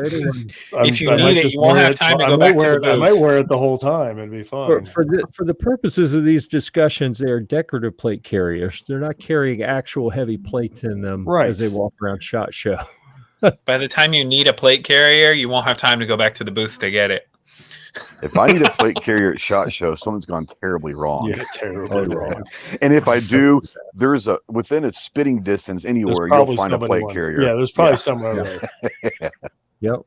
if you need it, you won't have time to go back to the I might booth. wear it the whole time. It'd be fun. For the purposes of these discussions, they are decorative plate carriers. They're not carrying actual heavy plates in them as they walk around SHOT Show. By the time you need a plate carrier, you won't have time to go back to the booth to get it. If I need a plate carrier at SHOT Show, something's gone terribly wrong. Yeah, terribly wrong. And if I do, there's within a spitting distance anywhere, There's you'll find a plate carrier. Yeah, there's probably somewhere there. Yep.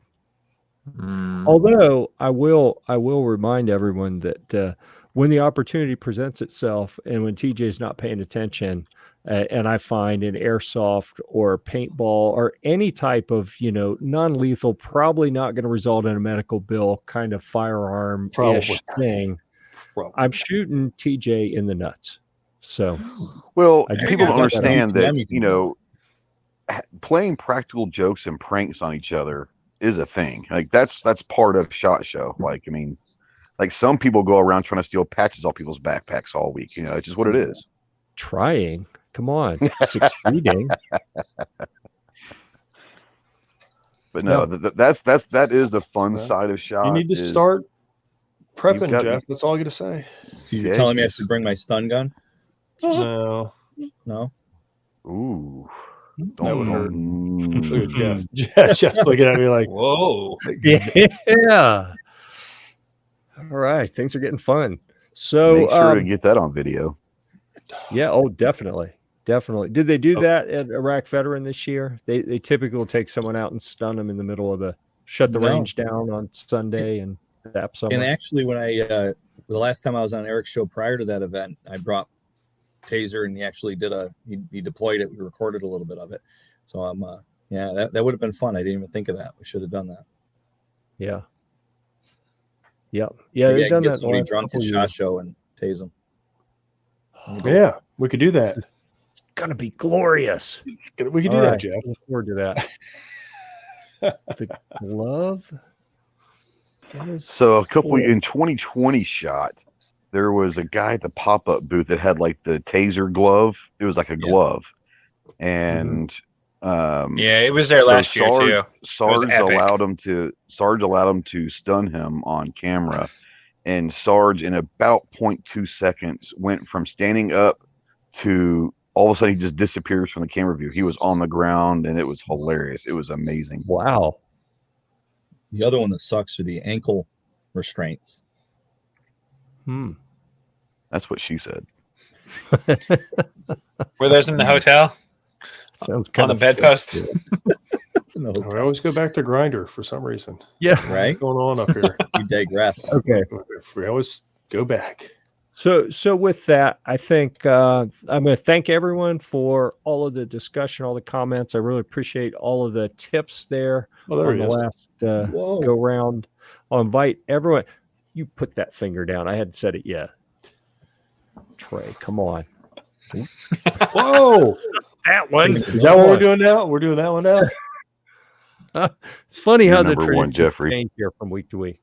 Mm. Although I will remind everyone that when the opportunity presents itself, and when TJ is not paying attention, and I find an airsoft or paintball or any type of non-lethal, probably not going to result in a medical bill kind of firearm-ish thing, I'm shooting TJ in the nuts. So, well, I people don't got understand that. that playing practical jokes and pranks on each other is a thing. Like that's part of SHOT Show. Like, I mean, like some people go around trying to steal patches off people's backpacks all week. It's just what it is. Trying. Come on. Succeeding. But no, that is the fun side of SHOT. You need to start Prepping, got- Jeff. That's all I got to say. So you're Yeah, telling me I he's- should bring my stun gun? No, No. Ooh. that would hurt. Mm. Look at Jeff. Jeff's looking at me like, Whoa. Yeah. All right. Things are getting fun. So Make sure to get that on video. yeah, oh definitely. Definitely. Did they do that at Iraq Veteran this year? They typically will take someone out and stun them in the middle of shut the No. range down on Sunday and zap someone. And actually, when I the last time I was on Eric's show prior to that event, I brought Taser, and he actually did he deployed it. We recorded a little bit of it. So yeah, that would have been fun. I didn't even think of that. We should have done that. Yeah. Yep. Yeah, they've done get that. the somebody last drunk couple at years. SHOT Show and tase them. yeah, we could do that. It's gonna be glorious. We could do All that, right, Jeff. look forward to that. The glove. So a couple Cool. in 2020 shot, there was a guy at the pop-up booth that had like the taser glove. It was like a glove. And Yeah, it was there so last year too. Sarge epic. allowed him to stun him on camera, and Sarge in about 0.2 seconds went from standing up to all of a sudden he just disappears from the camera view. He was on the ground, and it was hilarious. It was amazing. Wow. The other one that sucks are the ankle restraints. That's what she said. Were those in the hotel Sounds on kind the of bedpost? No, I always go back to Grinder for some reason. Yeah. right? What's going on up here? You digress. Okay. We always go back. So with that, I think I'm going to thank everyone for all of the discussion, all the comments. I really appreciate all of the tips there Oh, there on he the is. last Whoa. go round. I'll invite everyone. You put that finger down. I hadn't said it yet. Trey, come on. Whoa! That one. Is that what we're doing now? We're doing that one now? It's funny You're how the number one, traditions Jeffrey. change here from week to week.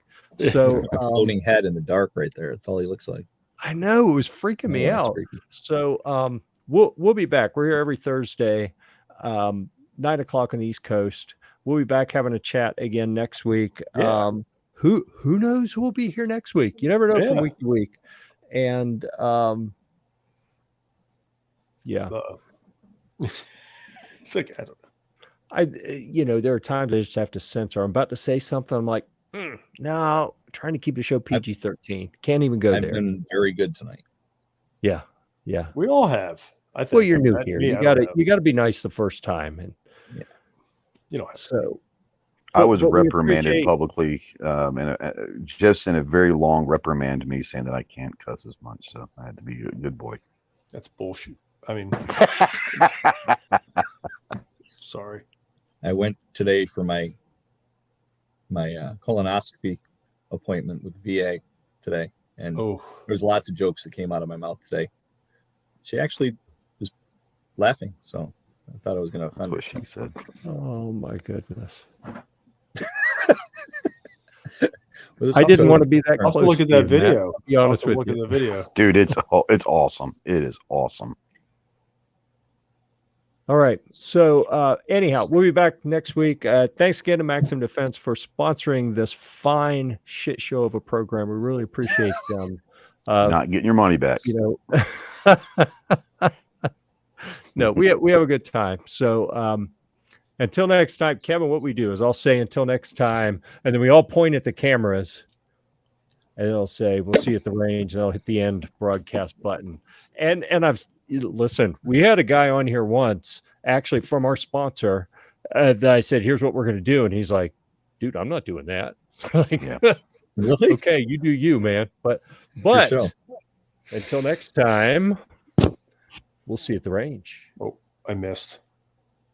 So It's like a floating head in the dark right there. That's all he looks like. I know it was freaking me Yeah, it's out. freaky. So we'll be back. We're here every Thursday, 9:00 on the East Coast. We'll be back having a chat again next week. Yeah. Who knows who will be here next week? You never know from Yeah. week to week. And yeah, It's like, I don't I know. there are times I just have to censor. I'm about to say something. I'm like, no, trying to keep the show PG-13. Can't even go I've there. been very good tonight. Yeah. We all have. I think. Well, you're new That- here. me, You I don't know. gotta be nice the first time, and You don't have to. so. I was But we reprimanded appreciate- publicly, and Jeff sent a very long reprimand to me saying that I can't cuss as much, so I had to be a good boy. That's bullshit. I mean, sorry. I went today for my colonoscopy appointment with VA today, and Oh, there's lots of jokes that came out of my mouth today. She actually was laughing, so I thought I was going to That's offend her. what she said. Oh my goodness! Well, this I didn't also- want to be that I'll close. look at to that you, Matt. video. I'll be honest Also with look you. at the video. Dude, it's awesome. It is awesome. All right. So anyhow, we'll be back next week. Thanks again to Maxim Defense for sponsoring this fine shit show of a program. We really appreciate them. Not getting your money back. No, we have a good time. So until next time, Kevin, what we do is I'll say until next time, and then we all point at the cameras, and it'll say we'll see you at the range, and I'll hit the end broadcast button. And listen, we had a guy on here once, actually from our sponsor, that I said, "Here's what we're going to do," and he's like, "Dude, I'm not doing that." Like, Yeah. Really? okay, you do you, man. But show. until next time, we'll see you at the range. I missed.